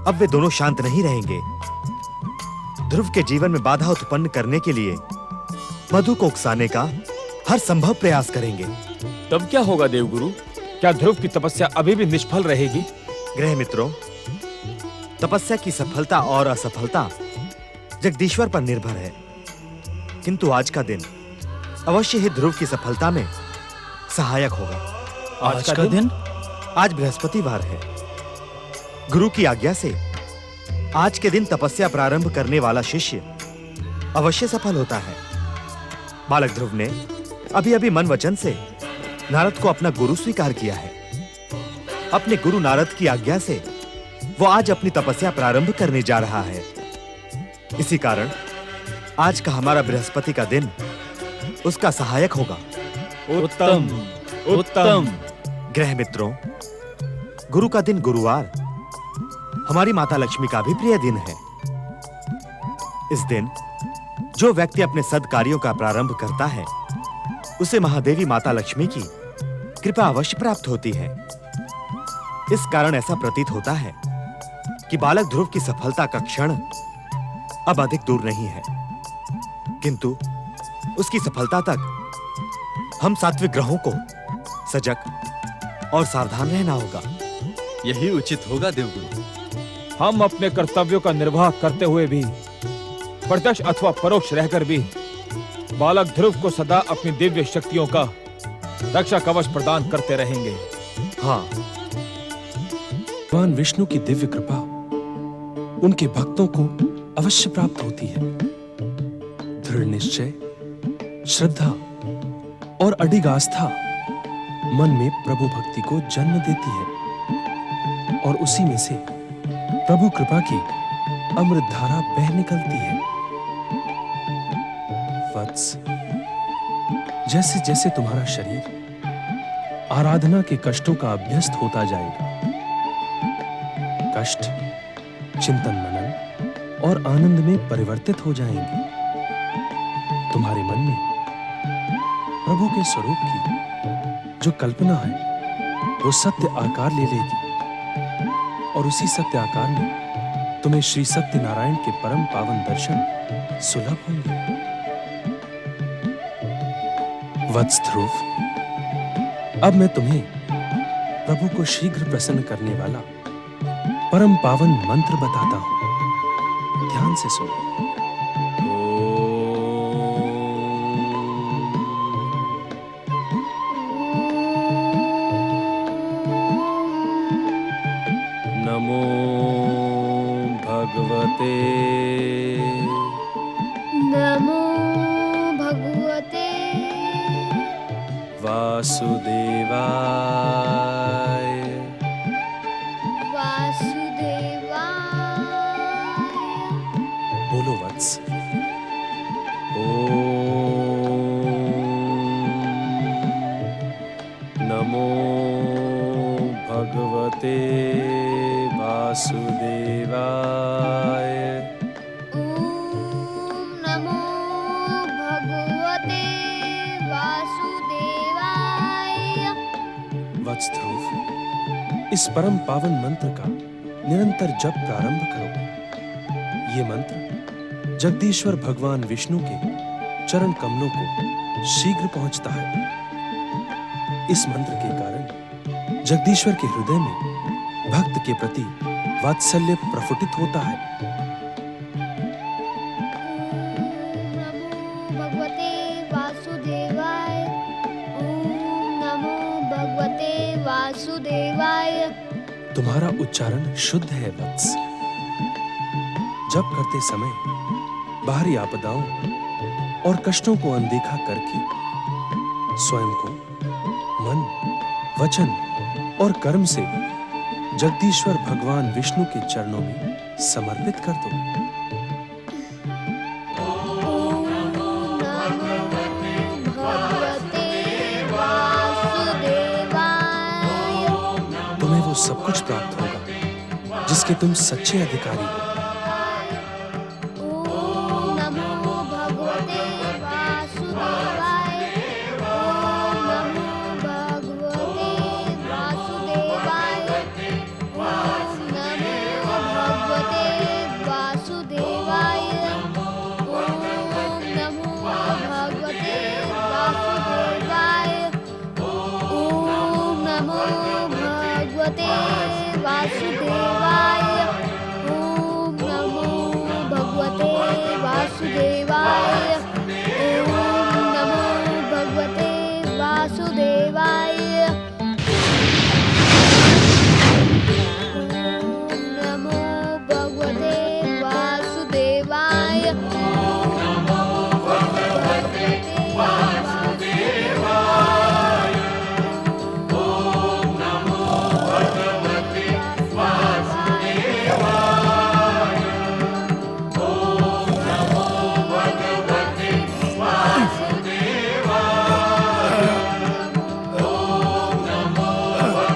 K: अब वे दोनों शांत नहीं रहेंगे। ध्रुव के जीवन में बाधा उत्पन्न करने के लिए मधु को उकसाने का हर संभव प्रयास करेंगे।
A: तब क्या होगा देवगुरु? क्या ध्रुव की तपस्या अभी भी निष्फल रहेगी?
K: गृह मित्रों, तपस्या की सफलता और असफलता जगदीश्वर पर निर्भर है, किंतु आज का दिन अवश्य ही ध्रुव की सफलता में सहायक होगा।
L: आज का दिन?
K: आज बृहस्पतिवार है। गुरु की आज्ञा से आज के दिन तपस्या प्रारंभ करने वाला शिष्य अवश्य सफल होता है। बालक ध्रुव ने अभी-अभी मन वचन से नारद को अपना गुरु स्वीकार किया है। अपने गुरु नारद की आज्ञा से वो आज अपनी तपस्या प्रारंभ करने जा रहा है। इसी कारण आज का हमारा बृहस्पति का दिन उसका सहायक होगा।
A: उत्तम, उत्तम।
K: गृह मित्रों, गुरु का दिन गुरुवार हमारी माता लक्ष्मी का भी प्रिय दिन है। इस दिन जो व्यक्ति अपने सद्कार्यों का प्रारंभ करता है, उसे महादेवी माता लक्ष्मी की कृपा अवश्य प्राप्त होती है। इस कारण ऐसा प्रतीत होता है कि बालक ध्रुव की सफलता का क्षण अब अधिक दूर नहीं है, किंतु उसकी सफलता तक हम सात्विक ग्रहों को सजग और सावधान रहना होगा।
L: यही उचित होगा देवगुरु।
A: हम अपने कर्तव्यों का निर्वाह करते हुए भी, प्रत्यक्ष अथवा परोक्ष रहकर भी बालक ध्रुव को सदा अपनी दिव्य शक्तियों का रक्षा कवच प्रदान करते रहेंगे।
K: हाँ,
F: भगवान विष्णु की दिव्य कृपा उनके भक्तों को अवश्य प्राप्त होती है। दृढ़ निश्चय, श्रद्धा और अडिग आस्था मन में प्रभु भक्ति को जन्म देती है और उसी में से प्रभु कृपा की अमृत धारा बह निकलती है। वत्स, जैसे जैसे तुम्हारा शरीर आराधना के कष्टों का अभ्यस्त होता जाएगा, कष्ट चिंतन मनन और आनंद में परिवर्तित हो जाएंगे। तुम्हारे मन में प्रभु के स्वरूप की जो कल्पना है वो सत्य आकार ले लेगी और उसी सत्य आकार में तुम्हें श्री सत्यनारायण के परम पावन दर्शन सुलभ होंगे। वत्स ध्रुव, अब मैं तुम्हें प्रभु को शीघ्र प्रसन्न करने वाला परम पावन मंत्र बताता हूं। ध्यान से सुनो। नमो भगवते वासुदेवाय। बोलो वत्स। नमो भगवते वासुदेवाय।
D: नमो भगवते वासुदेवाय।
F: वत्स ध्रुव, इस परम पावन मंत्र का निरंतर जप प्रारंभ करो। ये मंत्र जगदीश्वर भगवान विष्णु के चरण कमलों को शीघ्र पहुंचता है। इस मंत्र के कारण जगदीश्वर के हृदय में भक्त के प्रति वात्सल्य प्रफुटित होता है।
D: नमो भगवते वासुदेवाय। ओम नमो भगवते वासुदेवाय।
F: तुम्हारा उच्चारण शुद्ध है वत्स। जप करते समय बाहरी आपदाओं और कष्टों को अनदेखा करके स्वयं को मन, वचन और कर्म से जगदीश्वर भगवान विष्णु के चरणों में समर्पित कर दो।
D: ओम नमो भगवते वासुदेवाय।
F: तुम्हें वो सब कुछ प्राप्त होगा जिसके तुम सच्चे अधिकारी हो।
D: ओम नमो भगवते वासुदेवाय। ओम नमो भगवते वासुदेवाय। ओम नमो भगवते वासुदेवाय। ओम नमो भगवते वासुदेवाय। ओम नमो भगवते वासुदेवाय। ओम नमो भगवते वासुदेवाय। ओम नमो भगवते वासुदेवाय। ओम नमो भगवते वासुदेवाय। ओम नमो भगवते वासुदेवाय। ओम नमो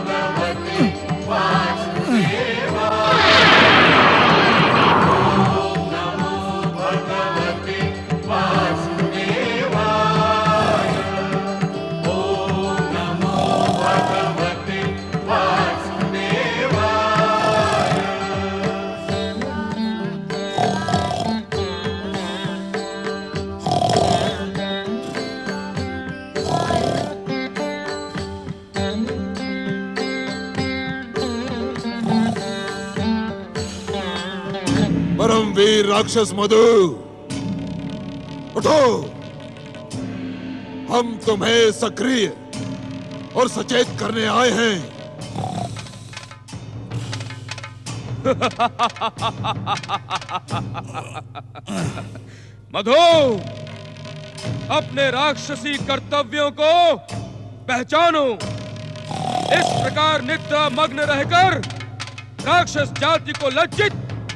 D: भगवते वासुदेवाय। ओम नमो भगवते वासुदेवाय। ओम नमो भगवते
J: परमवीर राक्षस मधु, उठो। हम तुम्हें सक्रिय और सचेत करने आए हैं।
A: मधु, अपने राक्षसी कर्तव्यों को पहचानो। इस प्रकार निद्रा मग्न रहकर राक्षस जाति को लज्जित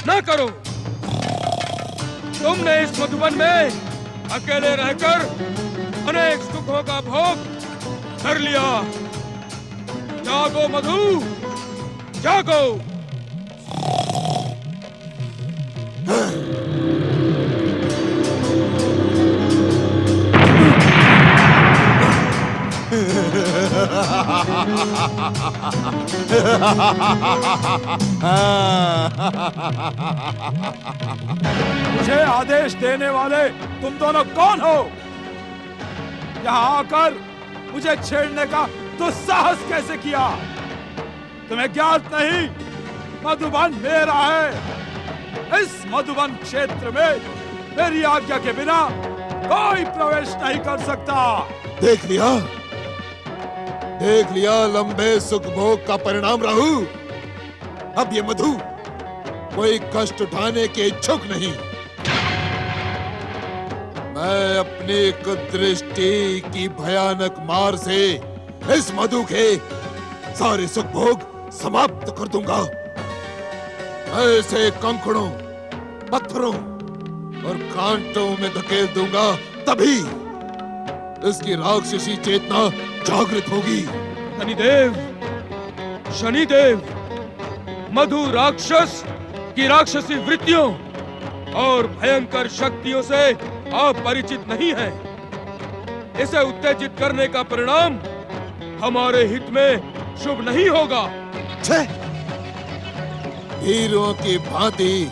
A: न करो। तुमने इस मधुवन में अकेले रहकर अनेक सुखों का भोग कर लिया। जागो मधु, जागो। मुझे आदेश देने वाले तुम दोनों कौन हो? यहाँ आकर मुझे छेड़ने का दुस्साहस कैसे किया? तुम्हें ज्ञात नहीं, मधुबन मेरा है। इस मधुबन क्षेत्र में मेरी आज्ञा के बिना कोई प्रवेश नहीं कर सकता।
J: देख लिया लंबे सुख भोग का परिणाम राहु। अब ये मधु कोई कष्ट उठाने के इच्छुक नहीं। मैं अपनी कुदृष्टि की भयानक मार से इस मधु के सारे सुख भोग समाप्त कर दूंगा। ऐसे कंकड़ों, पत्थरों और कांटों में धकेल दूंगा, तभी इसकी राक्षसी चेतना जागृत होगी।
A: शनिदेव, मधु राक्षस की राक्षसी वृत्तियों और भयंकर शक्तियों से आप परिचित नहीं हैं। इसे उत्तेजित करने का परिणाम हमारे हित में शुभ नहीं होगा।
J: हीरों की भांति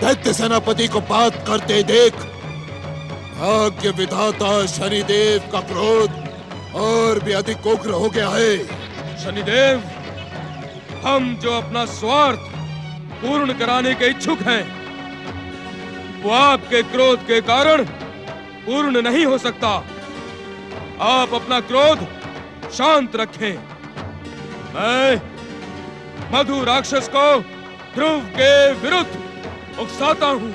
J: दैत्य सेनापति को बात करते देख भाग्य विधाता शनिदेव का क्रोध और भी अधिक उग्र हो गया है।
A: शनिदेव, हम जो अपना स्वार्थ पूर्ण कराने के इच्छुक हैं, वो आपके क्रोध के कारण पूर्ण नहीं हो सकता। आप अपना क्रोध शांत रखें। मैं मधु राक्षस को ध्रुव के विरुद्ध उकसाता हूँ।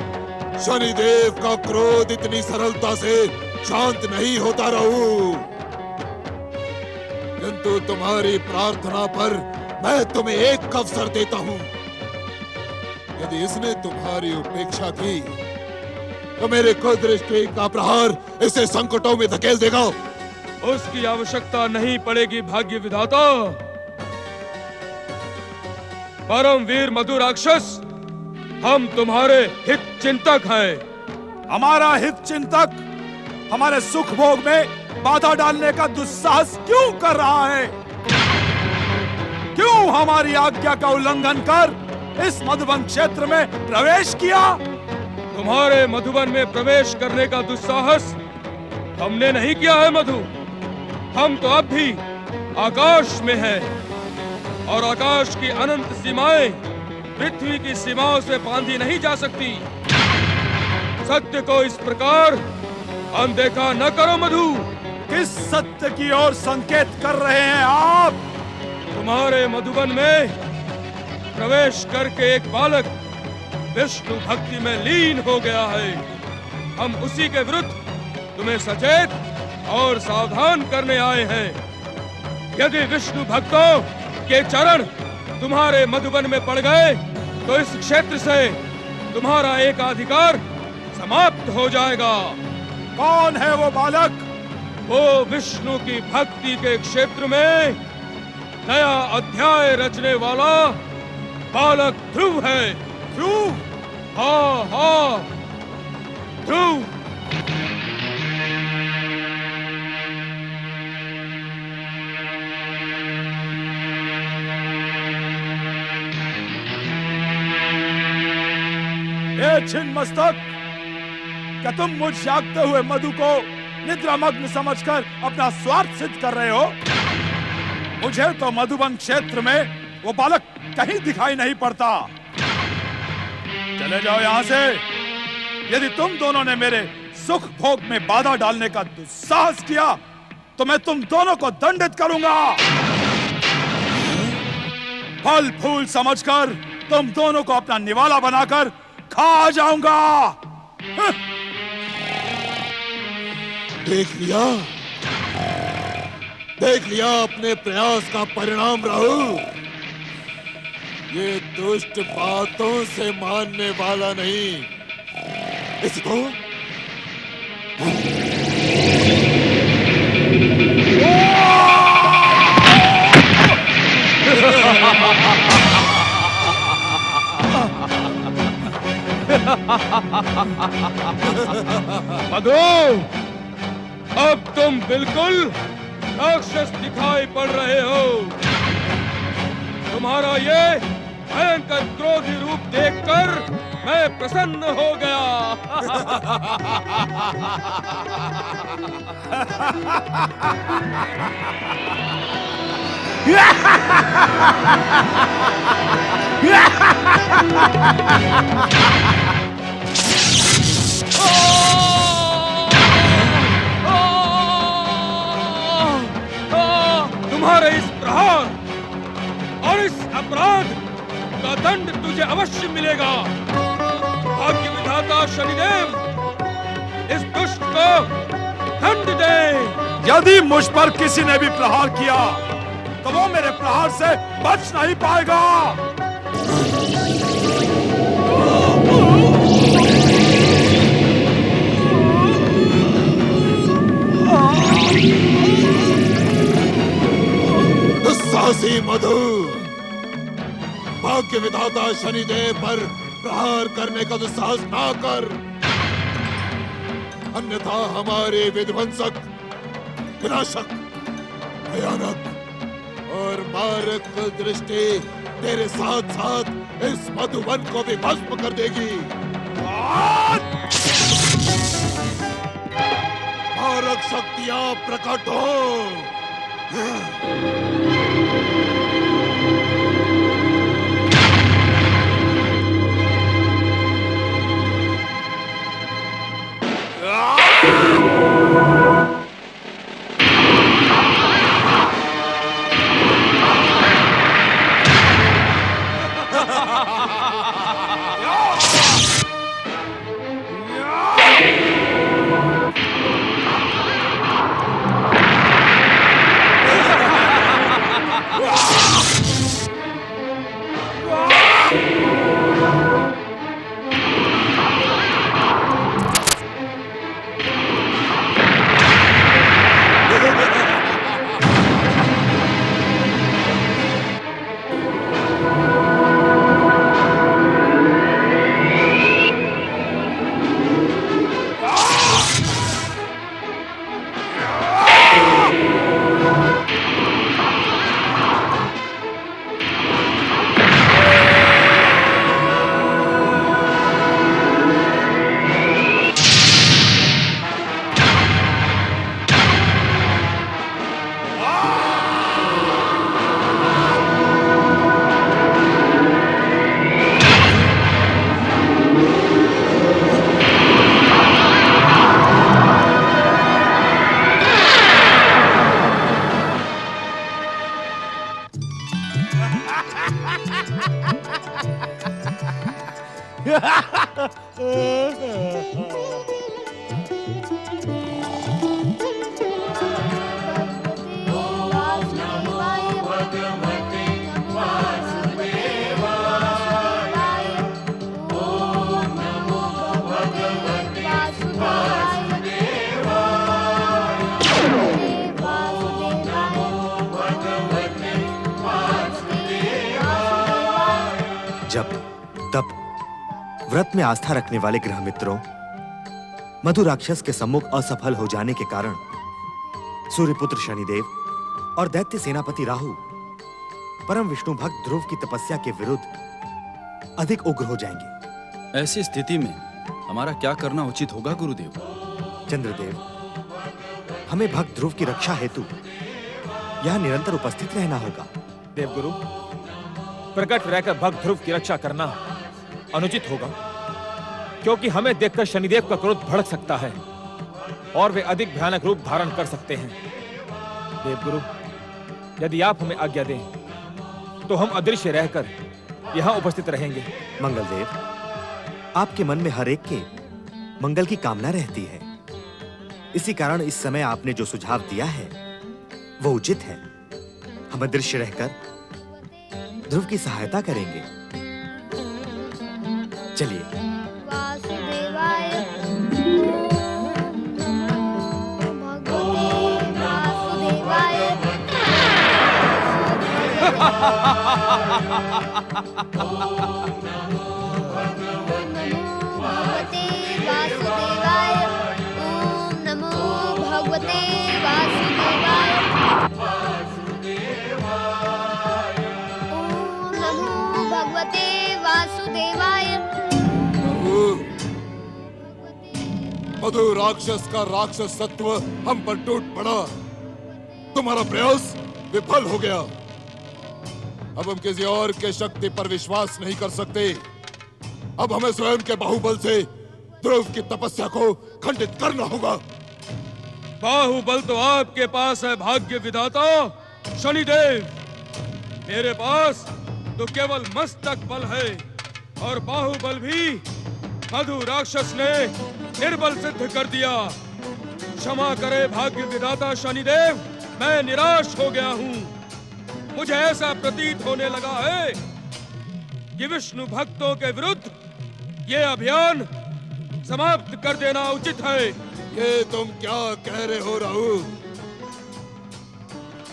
J: शनिदेव का क्रोध इतनी सरलता से शांत नहीं होता रहू, किंतु तुम्हारी प्रार्थना पर मैं तुम्हें एक अवसर देता हूँ। यदि इसने तुम्हारी उपेक्षा की तो मेरे कुदृष्टि का प्रहार इसे संकटों में धकेल देगा।
A: उसकी आवश्यकता नहीं पड़ेगी भाग्य विधाता। परम वीर मधु राक्षस, हम तुम्हारे हित चिंतक हैं। हमारा हित चिंतक हमारे सुख भोग में बाधा डालने का दुस्साहस क्यों कर रहा है? क्यों हमारी आज्ञा का उल्लंघन कर इस मधुबन क्षेत्र में प्रवेश किया? तुम्हारे मधुबन में प्रवेश करने का दुस्साहस हमने नहीं किया है मधु। हम तो अब भी आकाश में हैं और आकाश की अनंत सीमाएं पृथ्वी की सीमाओं से बांधी नहीं जा सकती। सत्य को इस प्रकार अनदेखा न करो मधु। किस सत्य की ओर संकेत कर रहे हैं आप? तुम्हारे मधुबन में प्रवेश करके एक बालक विष्णु भक्ति में लीन हो गया है। हम उसी के विरुद्ध तुम्हें सचेत और सावधान करने आए हैं। यदि विष्णु भक्तों के चरण तुम्हारे मधुबन में पड़ गए तो इस क्षेत्र से तुम्हारा एकाधिकार समाप्त हो जाएगा। कौन है वो बालक? वो विष्णु की भक्ति के क्षेत्र में नया अध्याय रचने वाला बालक ध्रुव है। ध्रुव? हाँ, ध्रुव। ये छिन्न मस्तक, क्या तुम मुझ जागते हुए मधु को निद्रामग्न समझकर अपना स्वार्थ सिद्ध कर रहे हो? मुझे तो मधुबन क्षेत्र में वो बालक कहीं दिखाई नहीं पड़ता। चले जाओ यहाँ से। यदि तुम दोनों ने मेरे सुख भोग में बाधा डालने का दुस्साहस किया तो मैं तुम दोनों को दंडित करूंगा। फल फूल समझकर तुम दोनों को अपना निवाला बनाकर खा जाऊंगा।
J: देख लिया अपने प्रयास का परिणाम राहु। ये दुष्ट बातों से मानने वाला नहीं। इसको
A: मधु, अब तुम बिल्कुल राक्षस दिखाई पड़ रहे हो। तुम्हारा ये भयंकर क्रोधी रूप देखकर मैं प्रसन्न हो गया। तुम्हारे इस प्रहार और इस अपराध का दंड तुझे अवश्य मिलेगा। भाग्य विधाता शनिदेव इस दुष्ट को दंड दे।
M: यदि मुझ पर किसी ने भी प्रहार किया तो वो मेरे प्रहार से बच नहीं पाएगा।
J: दुस्साहसी मधु, भाग्य विधाता शनिदेव पर प्रहार करने का दुस्साहस ना कर, अन्यथा हमारे विध्वंसक, विनाशक, भयानक और मारक दृष्टि तेरे साथ साथ इस मधुवन को भी भस्म कर देगी। मारक शक्तियां प्रकट हो।
K: जब तब व्रत में आस्था रखने वाले गृह मित्रों, मधु राक्षस के सम्मुख असफल हो जाने के कारण सूर्यपुत्र शनिदेव और दैत्य सेनापति राहु परम विष्णु भक्त ध्रुव की तपस्या के विरुद्ध अधिक उग्र हो जाएंगे।
L: ऐसी स्थिति में हमारा क्या करना उचित होगा गुरुदेव?
K: चंद्रदेव, हमें भक्त ध्रुव की रक्षा हेतु यहां निरंतर उपस्थित रहना होगा।
A: देवगुरु, प्रकट रहकर भक्त ध्रुव की रक्षा करना अनुचित होगा, क्योंकि हमें देखकर शनिदेव का क्रोध भड़क सकता है और वे अधिक भयानक रूप धारण कर सकते हैं। देवगुरु, यदि आप हमें आज्ञा दें तो हम अदृश्य रहकर यहाँ उपस्थित रहेंगे।
K: मंगलदेव, आपके मन में हर एक के मंगल की कामना रहती है, इसी कारण इस समय आपने जो सुझाव दिया है वो उचित है। हम अदृश्य रहकर ध्रुव की सहायता करेंगे। चलिए।
D: वासुदेवाय ओम नमो भगवते वासुदेवाय।
J: मधु राक्षस का राक्षस सत्व हम पर टूट पड़ा। तुम्हारा प्रयास विफल हो गया। अब हम किसी और के शक्ति पर विश्वास नहीं कर सकते। अब हमें स्वयं के बाहुबल से ध्रुव की तपस्या को खंडित करना होगा।
A: बाहुबल तो आपके पास है भाग्य विधाता शनिदेव। मेरे पास तो केवल मस्तक बल है, और बाहुबल भी मधु राक्षस ने निर्बल सिद्ध कर दिया। क्षमा करे भाग्य विधाता शनिदेव, मैं निराश हो गया हूँ। मुझे ऐसा प्रतीत होने लगा है कि विष्णु भक्तों के विरुद्ध ये अभियान समाप्त कर देना उचित है।
J: ये तुम क्या कह रहे हो राहुल?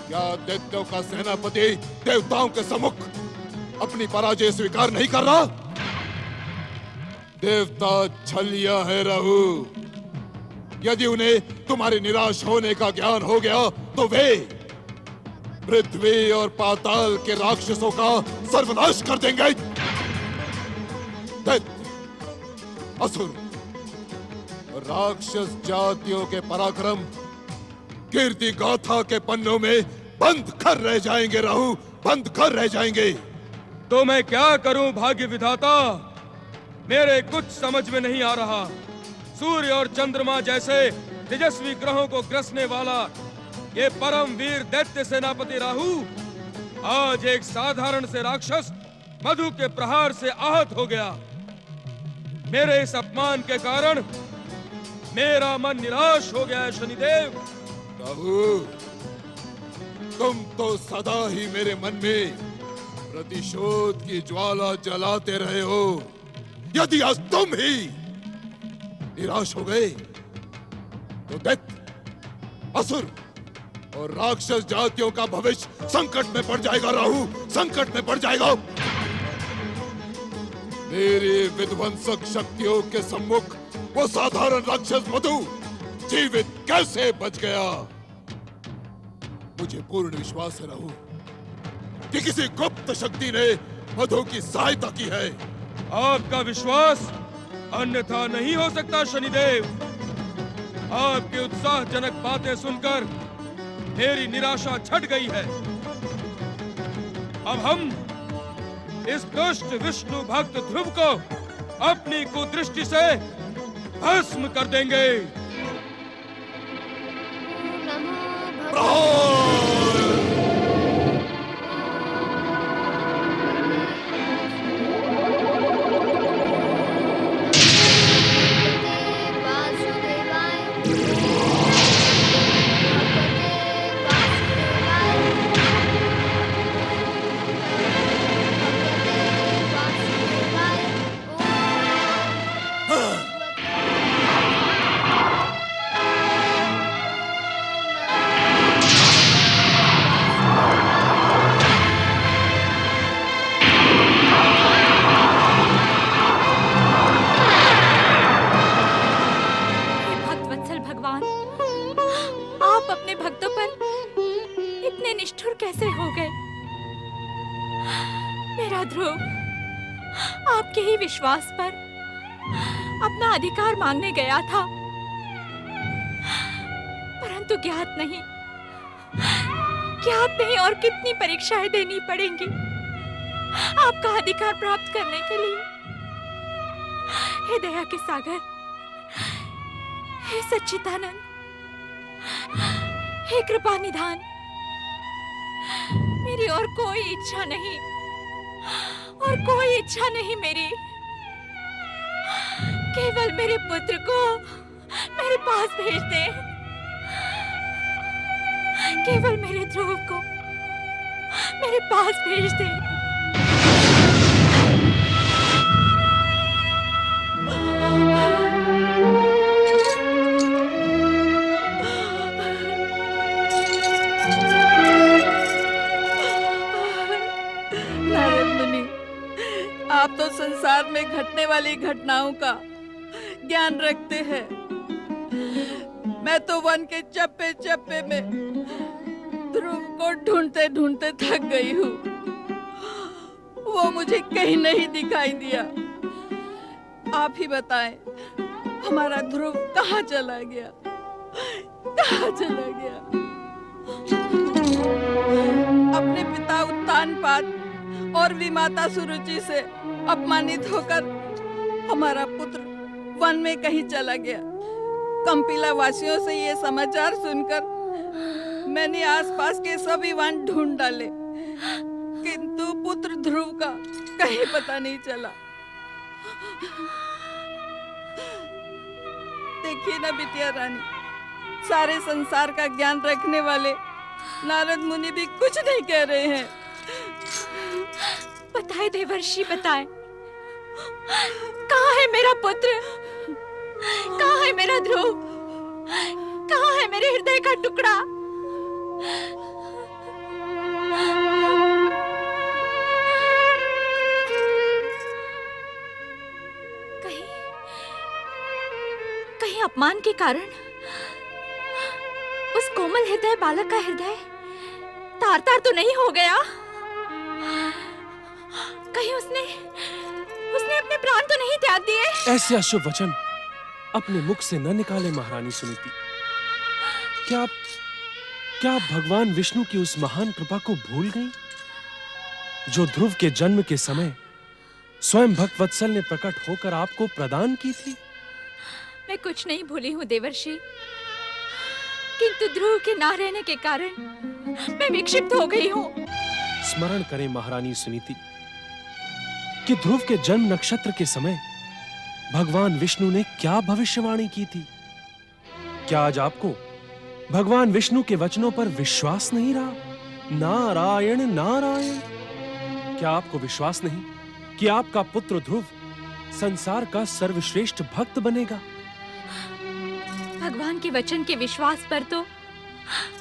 J: क्या दैत्यों का सेनापति देवताओं के सम्मुख अपनी पराजय स्वीकार नहीं कर रहा? देवता छलिया है राहुल। यदि उन्हें तुम्हारे निराश होने का ज्ञान हो गया तो वे पृथ्वी और पाताल के राक्षसों का सर्वनाश कर देंगे। दैत्य, असुर, राक्षस जातियों के पराक्रम कीर्ति गाथा के पन्नों में बंद कर रह जाएंगे राहु, बंद कर रह जाएंगे।
A: तो मैं क्या करूं भाग्य विधाता? मेरे कुछ समझ में नहीं आ रहा। सूर्य और चंद्रमा जैसे तेजस्वी ग्रहों को ग्रसने वाला ये परम वीर दैत्य सेनापति राहु आज एक साधारण से राक्षस मधु के प्रहार से आहत हो गया। मेरे इस अपमान के कारण मेरा मन निराश हो गया है शनिदेव।
J: राहु, तुम तो सदा ही मेरे मन में प्रतिशोध की ज्वाला जलाते रहे हो। यदि आज तुम ही निराश हो गए तो दैत्य, असुर और राक्षस जातियों का भविष्य संकट में पड़ जाएगा राहु, संकट में पड़ जाएगा। मेरी विध्वंसक शक्तियों के सम्मुख वो साधारण राक्षस मधु जीवित कैसे बच गया? मुझे पूर्ण विश्वास है राहु कि किसी गुप्त शक्ति ने मधु की सहायता की है।
A: आपका विश्वास अन्यथा नहीं हो सकता शनिदेव। आपकी उत्साहजनक बातें सुनकर मेरी निराशा छट गई है। अब हम इस दुष्ट विष्णु भक्त ध्रुव को अपनी कुदृष्टि से भस्म कर देंगे।
I: कैसे हो गए? मेरा ध्रुव आपके ही विश्वास पर अपना अधिकार मांगने गया था, परंतु ज्ञात नहीं और कितनी परीक्षाएं देनी पड़ेंगी आपका अधिकार प्राप्त करने के लिए। हे दया के सागर, हे सच्चिदानंद, हे कृपा निधान, मेरी और कोई इच्छा नहीं मेरी। केवल मेरे पुत्र को मेरे पास भेज दे, केवल मेरे ध्रुव को मेरे पास भेज दे।
N: आप तो संसार में घटने वाली घटनाओं का ज्ञान रखते हैं। मैं तो वन के चप्पे चप्पे में ध्रुव को ढूंढते ढूंढते थक गई हूँ। वो मुझे कहीं नहीं दिखाई दिया। आप ही बताएं, हमारा ध्रुव कहाँ चला गया, कहाँ चला गया? अपने पिता उत्तानपाद और विमाता सुरुचि से अपमानित होकर हमारा पुत्र वन में कहीं चला गया। कंपिला वासियों से ये समाचार सुनकर मैंने आसपास के सभी वन ढूंढ डाले, किंतु पुत्र ध्रुव का कहीं पता नहीं चला। देखिए ना बिटिया रानी, सारे संसार का ज्ञान रखने वाले नारद मुनि भी कुछ नहीं कह रहे हैं।
I: बताए देवर्षि, बताए, कहाँ है मेरा पुत्र? कहाँ है मेरा ध्रुव? कहाँ है मेरे हृदय का टुकड़ा? कहीं अपमान के कारण उस कोमल हृदय बालक का हृदय तार तार तो नहीं हो गया? कहीं उसने अपने प्राण तो नहीं त्याग दिए?
F: ऐसे अशुभ वचन अपने मुख से न निकाले महारानी सुनीति। क्या आप भगवान विष्णु की उस महान कृपा को भूल गई जो ध्रुव के जन्म के समय स्वयं भक्तवत्सल ने प्रकट होकर आपको प्रदान की थी?
I: मैं कुछ नहीं भूली हूँ देवर्षि, किंतु ध्रुव के ना रहने के कारण मैं विक्षिप्त हो गई हूँ।
F: स्मरण करें महारानी सुनीति कि ध्रुव के जन्म नक्षत्र के समय भगवान विष्णु ने क्या भविष्यवाणी की थी। क्या आज आपको भगवान विष्णु के वचनों पर विश्वास नहीं रहा? नारायण नारायण। क्या आपको विश्वास नहीं कि आपका पुत्र ध्रुव संसार का सर्वश्रेष्ठ भक्त बनेगा?
I: भगवान के वचन के विश्वास पर तो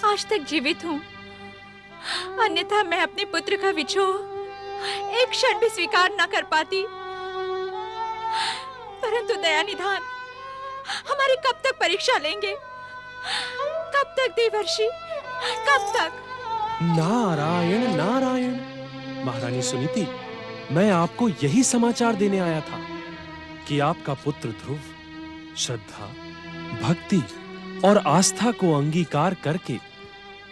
I: आज तक जीवित हूँ, अन्यथा मैं अपने पुत्र का विछोह एक क्षण भी स्वीकार न कर पाती। परंतु दया निधान हमारी कब तक परीक्षा लेंगे? कब तक देवर्षि, कब तक?
F: नारायण नारायण। महारानी सुनीति, मैं आपको यही समाचार देने आया था कि आपका पुत्र ध्रुव श्रद्धा, भक्ति और आस्था को अंगीकार करके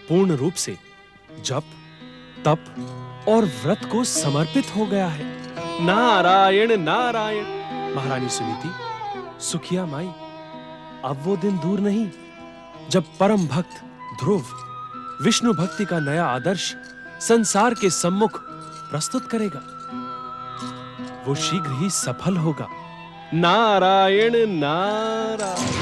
F: पूर्ण रूप से जप, तप और व्रत को समर्पित हो गया है। नारायण नारायण। महारानी सुनीति, सुखिया माई, अब वो दिन दूर नहीं जब परम भक्त ध्रुव विष्णु भक्ति का नया आदर्श संसार के सम्मुख प्रस्तुत करेगा। वो शीघ्र ही सफल होगा। नारायण नारायण।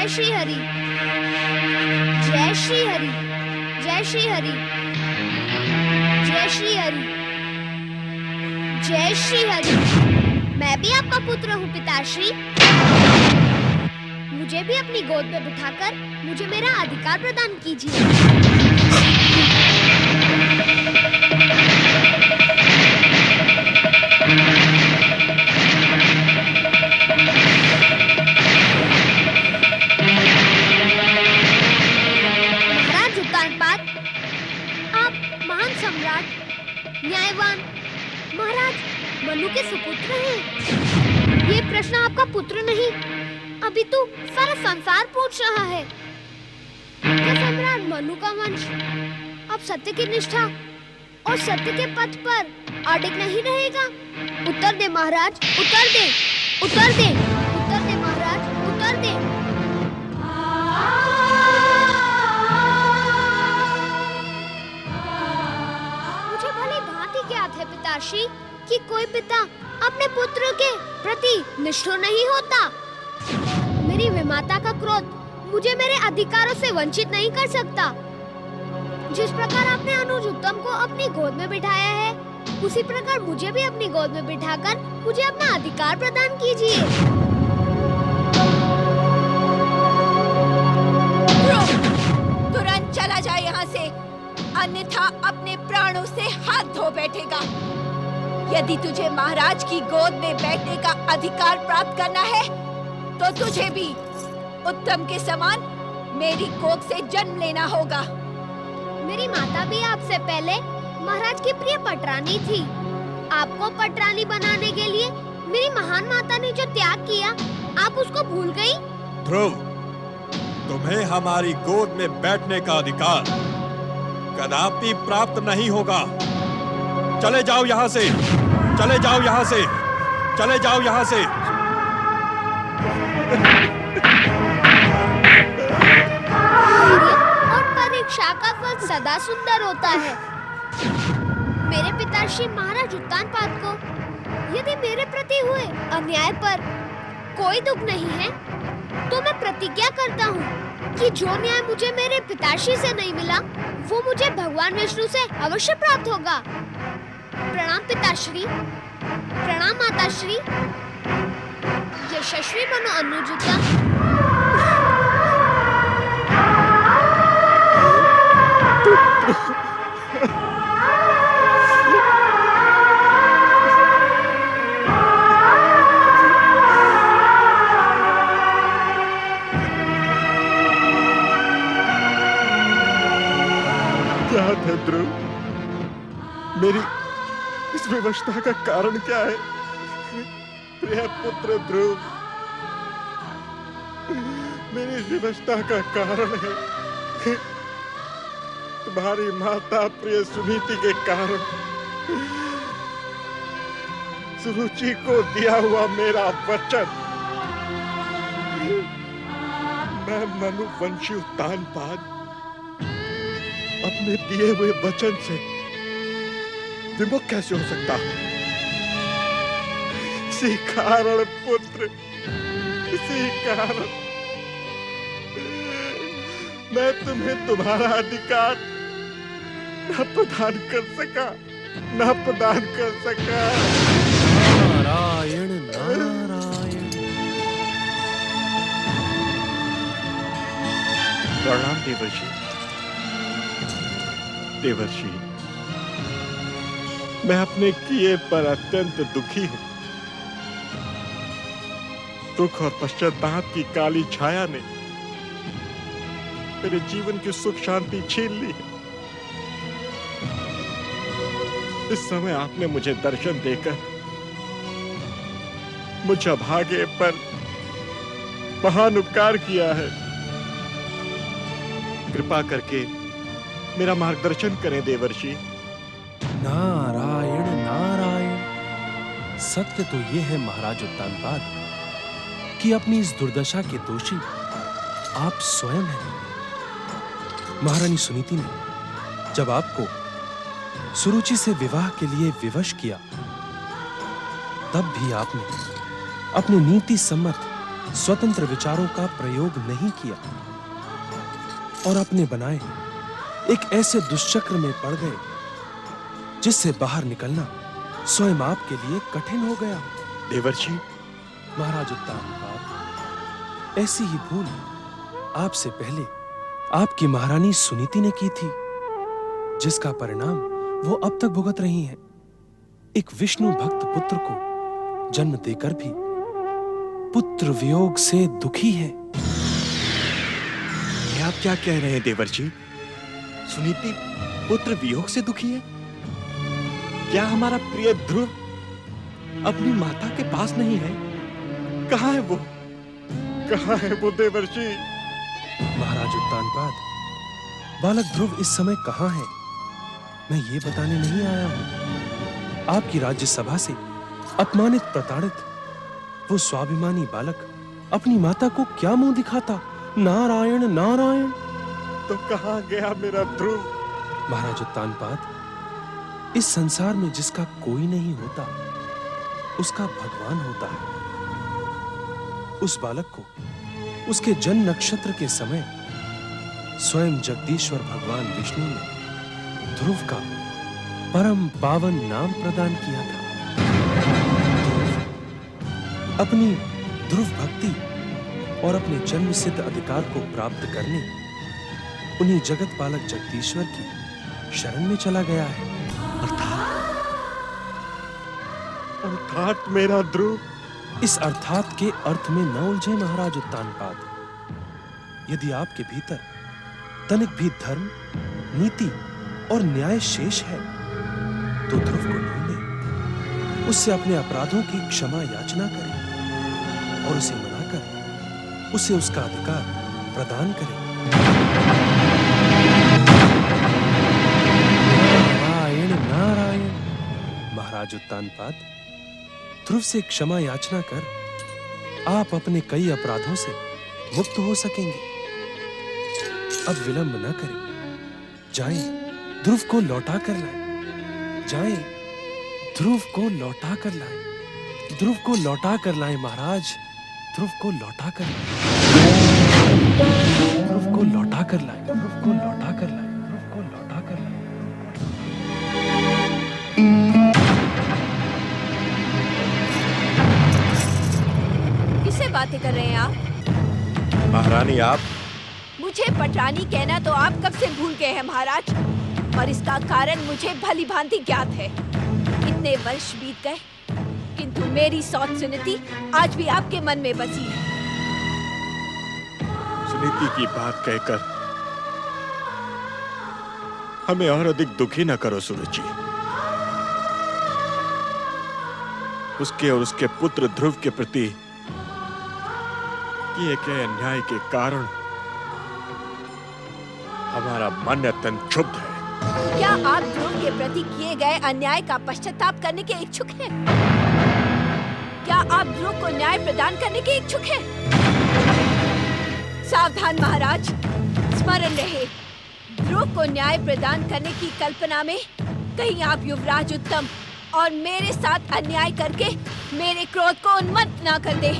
D: श्री हरि, जय श्री हरि, जय श्री हरि, जय श्री हरि, जय श्री हरि। मैं भी आपका पुत्र हूँ पिताश्री। मुझे भी अपनी गोद में बिठाकर मुझे मेरा अधिकार प्रदान कीजिए। न्यायवान महाराज मनु के सुपुत्र हैं। ये प्रश्न आपका पुत्र नहीं, अभी तो सारा संसार पूछ रहा है। क्या सम्राट मनु का वंश अब सत्य की निष्ठा और सत्य के पथ पर अडिग नहीं रहेगा? उत्तर दे महाराज, उत्तर दे, उत्तर दे, उत्तर दे महाराज, उत्तर दे। है पिताश्री कि कोई पिता अपने पुत्र के प्रति निष्ठुर नहीं होता। मेरी विमाता का क्रोध मुझे मेरे अधिकारों से वंचित नहीं कर सकता। जिस प्रकार आपने अनुज उत्तम को अपनी गोद में बिठाया है, उसी प्रकार मुझे भी अपनी गोद में बिठाकर मुझे अपना अधिकार प्रदान कीजिए।
E: तुरंत चला जाए यहाँ से, अन्यथा अपने प्राणों से हाथ धो बैठेगा। यदि तुझे महाराज की गोद में बैठने का अधिकार प्राप्त करना है तो तुझे भी उत्तम के समान मेरी कोख से जन्म लेना होगा।
D: मेरी माता भी आपसे पहले महाराज की प्रिय पटरानी थी। आपको पटरानी बनाने के लिए मेरी महान माता ने जो त्याग किया, आप उसको भूल गई?
A: ध्रुव, तुम्हें हमारी गोद में बैठने का अधिकार कदापि प्राप्त नहीं होगा। चले जाओ यहाँ से, चले जाओ यहाँ से, चले जाओ यहाँ से।
D: और परीक्षा का फल सदा सुंदर होता है। मेरे पिताश्री महाराज उत्तानपाद को यदि मेरे प्रति हुए अन्याय पर कोई दुख नहीं है, तो मैं प्रतिज्ञा करता हूँ कि जो न्याय मुझे मेरे पिताश्री से नहीं मिला, वो मुझे भगवान विष्णु से अवश्य प्राप्त होगा। प्रणाम पिताश्री, प्रणाम माताश्री। यशस्वी बनो अनुजुता।
B: क्या है ध्रुव? मेरी इस विवशता का कारण क्या है? प्रिय पुत्र ध्रुव, मेरी विवशता का कारण है तुम्हारी माता प्रिय सुनीति के कारण सुरुचि को दिया हुआ मेरा वचन। मैं मनुवंशी उत्तानपाद अपने दिए हुए वचन से विमुख कैसे हो सकता हूं? इसी कारण पुत्र, इसी कारण मैं तुम्हें तुम्हारा अधिकार न प्रदान कर सका, न प्रदान कर सका।
F: नारायण नारायण।
B: प्रणाम देवर्षि। देवर्षि, मैं अपने किए पर अत्यंत दुखी हूं। दुख और पश्चाताप की काली छाया ने मेरे जीवन की सुख शांति छीन ली है। इस समय आपने मुझे दर्शन देकर मुझ अभागे पर महान उपकार किया है। कृपा करके मेरा मार्गदर्शन करें देवर्षि।
F: नारायण नारायण। सत्य तो ये है महाराज उत्तानपाद कि अपनी इस दुर्दशा के दोषी आप स्वयं हैं। महारानी सुनीति ने जब आपको सुरुचि से विवाह के लिए विवश किया, तब भी आपने अपने नीति सम्मत स्वतंत्र विचारों का प्रयोग नहीं किया और अपने बनाए एक ऐसे दुष्चक्र में पड़ गए जिससे बाहर निकलना स्वयं आपके लिए कठिन हो गया।
B: देवर्षि,
F: महाराज उत्तानपाद, ऐसी ही भूल आपसे पहले आपकी महारानी सुनीति ने की थी, जिसका परिणाम वो अब तक भुगत रही हैं। एक विष्णु भक्त पुत्र को जन्म देकर भी पुत्र वियोग से दुखी है।
B: ये आप क्या कह रहे हैं देवर्षि? सुनीति पुत्र वियोग से दुखी है? क्या हमारा प्रिय ध्रुव अपनी माता के पास नहीं है? कहाँ है वो? कहाँ है वो देवर्षि?
F: महाराज उत्तानपाद, बालक ध्रुव इस समय कहाँ है, मैं ये बताने नहीं आया हूं। आपकी राज्यसभा से अपमानित प्रताड़ित वो स्वाभिमानी बालक अपनी माता को क्या मुंह दिखाता? नारायण नारायण।
B: तो कहाँ गया मेरा ध्रुव?
F: महाराज उत्तानपाद, इस संसार में जिसका कोई नहीं होता, उसका भगवान होता है। उस बालक को उसके जन्म नक्षत्र के समय स्वयं जगदीश्वर भगवान विष्णु ने ध्रुव का परम पावन नाम प्रदान किया था। अपनी ध्रुव भक्ति और अपने जन्म सिद्ध अधिकार को प्राप्त करने उन्हीं जगत पालक जगदीश्वर की शरण में चला गया है।
K: अर्थात मेरा ध्रुव।
F: इस अर्थात के अर्थ में न उलझे महाराज उत्तानपाद। यदि आपके भीतर तनिक भी धर्म, नीति और न्याय शेष है तो ध्रुव को ढूंढे, उससे अपने अपराधों की क्षमा याचना करें और उसे मनाकर उसे उसका अधिकार प्रदान करें। नारायण नारायण। महाराज उत्तानपाद, ध्रुव से क्षमा याचना कर आप अपने कई अपराधों से मुक्त हो सकेंगे। अब विलंब न करें, जाएं, ध्रुव को लौटा कर लाएं। जाएं, ध्रुव को लौटा कर लाएं। ध्रुव को लौटा कर लाएं महाराज। ध्रुव को लौटा कर लाएं। ध्रुव को लौटा कर लाएं। ध्रुव को लौटा कर लाएं। ध्रुव को लौटा कर लाएं।
E: किससे बातें कर रहे हैं आप?
K: महारानी आप?
E: मुझे पटरानी कहना तो आप कब से भूल गए हैं महाराज, और इसका कारण मुझे भली भांति ज्ञात है। इतने वर्ष बीत गए किंतु मेरी सौत सुनीति आज भी आपके मन में बसी है।
K: सुनीति की बात कहकर हमें और अधिक दुखी न करो सुरुचि। उसके और उसके पुत्र ध्रुव के प्रति किए गए अन्याय के कारण हमारा मन अत्यंत क्षुब्ध है।
E: क्या आप ध्रुव के प्रति किए गए अन्याय का पश्चाताप करने के इच्छुक हैं? क्या आप ध्रुव को न्याय प्रदान करने के इच्छुक हैं? सावधान महाराज, स्मरण रहे, ध्रुव को न्याय प्रदान करने की कल्पना में कहीं आप युवराज उत्तम और मेरे साथ अन्याय करके मेरे क्रोध को उन्मत्त न कर दे।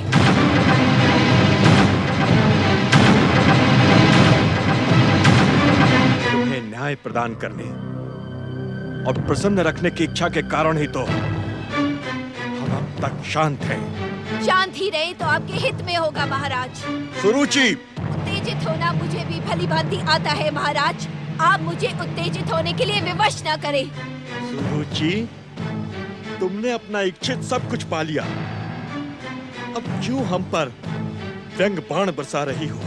K: तुम्हें न्याय प्रदान करने और प्रसन्न रखने की इच्छा के कारण ही तो हम अब तक शांत हैं।
E: शांत ही रहे तो आपके हित में होगा महाराज।
K: सुरुचि,
E: उत्तेजित होना मुझे भी भली भांति आता है महाराज। आप मुझे उत्तेजित होने के लिए विवश न करें।
K: सुरुचि, तुमने अपना इच्छित सब कुछ पा लिया, अब क्यों हम पर व्यंग बाण बरसा रही हो?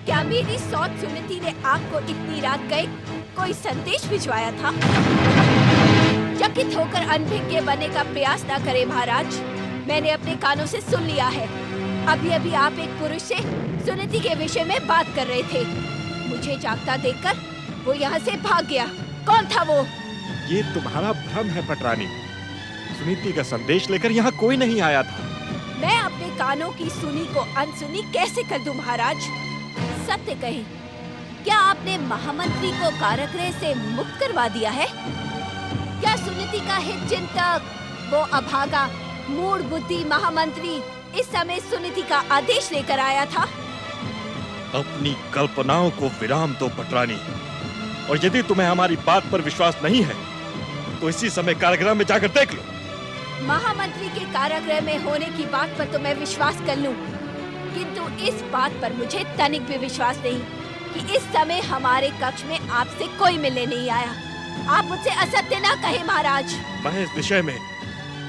E: क्या मेरी सौत सुनीति ने आपको इतनी रात गए कोई संदेश भिजवाया था? चकित होकर अनभिज्ञ बनने का प्रयास न करें महाराज। मैंने अपने कानों से सुन लिया है। अभी अभी आप एक पुरुष से सुनीति के विषय में बात कर रहे थे। मुझे जागता देखकर वो यहाँ से भाग गया। कौन था वो?
K: ये तुम्हारा भ्रम है पटरानी। सुनीति का संदेश लेकर यहाँ कोई नहीं आया था।
E: मैं अपने कानों की सुनी को अनसुनी कैसे कर दूं महाराज? सत्य कहें, क्या आपने महामंत्री को कारागृह से मुक्त करवा दिया है? क्या सुनीति का हित चिंतक, वो अभागा मूढ़ बुद्धि महामंत्री इस समय सुनीति का आदेश लेकर आया था?
K: अपनी कल्पनाओं को विराम दो पटरानी, और यदि तुम्हें हमारी बात पर विश्वास नहीं है तो इसी समय कारागृह में जाकर देख लो।
E: महामंत्री के कारागृह में होने की बात पर तो मैं विश्वास कर लूं, किंतु इस बात पर मुझे तनिक भी विश्वास नहीं कि इस समय हमारे कक्ष में आपसे कोई मिलने नहीं आया। आप मुझसे असत्य न कहे महाराज।
K: मैं इस विषय में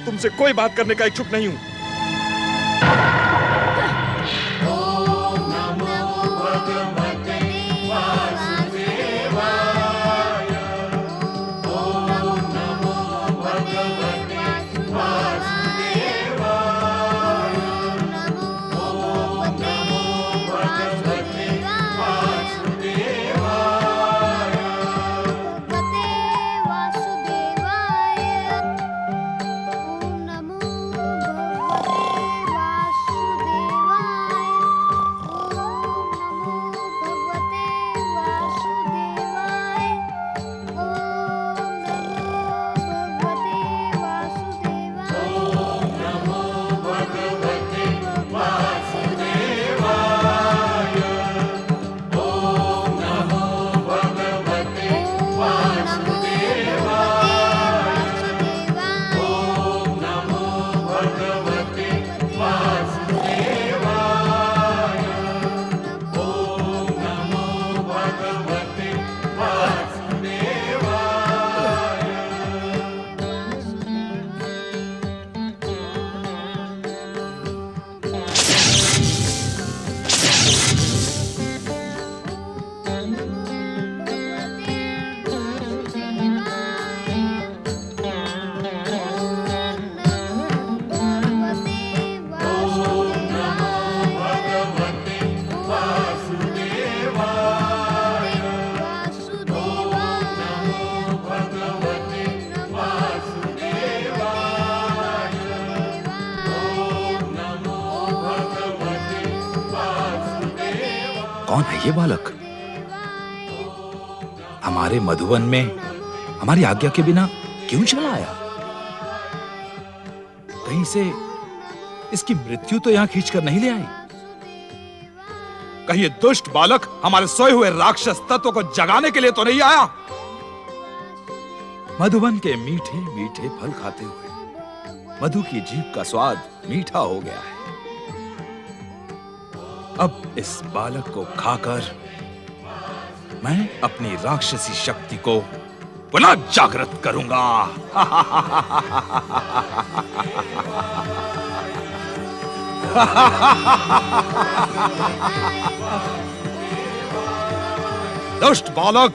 K: तुमसे कोई बात करने का इच्छुक नहीं हूँ।
O: कौन है ये बालक? हमारे मधुवन में हमारी आज्ञा के बिना क्यों चला आया? कहीं से इसकी मृत्यु तो यहां खींचकर नहीं ले आई? कहीं ये दुष्ट बालक हमारे सोए हुए राक्षस तत्व को जगाने के लिए तो नहीं आया? मधुवन के मीठे मीठे फल खाते हुए मधु की जीभ का स्वाद मीठा हो गया है। अब इस बालक को खाकर मैं अपनी राक्षसी शक्ति को पुनः जागृत करूंगा। दुष्ट बालक,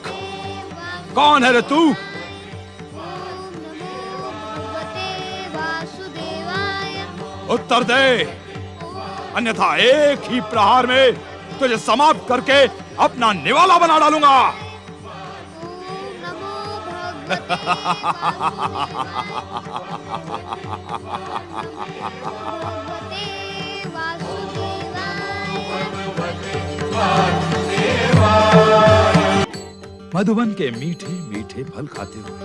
O: कौन है रे तू? उत्तर दे, अन्यथा एक ही प्रहार में तुझे समाप्त करके अपना निवाला बना डालूंगा। मधुवन के मीठे मीठे फल खाते हुए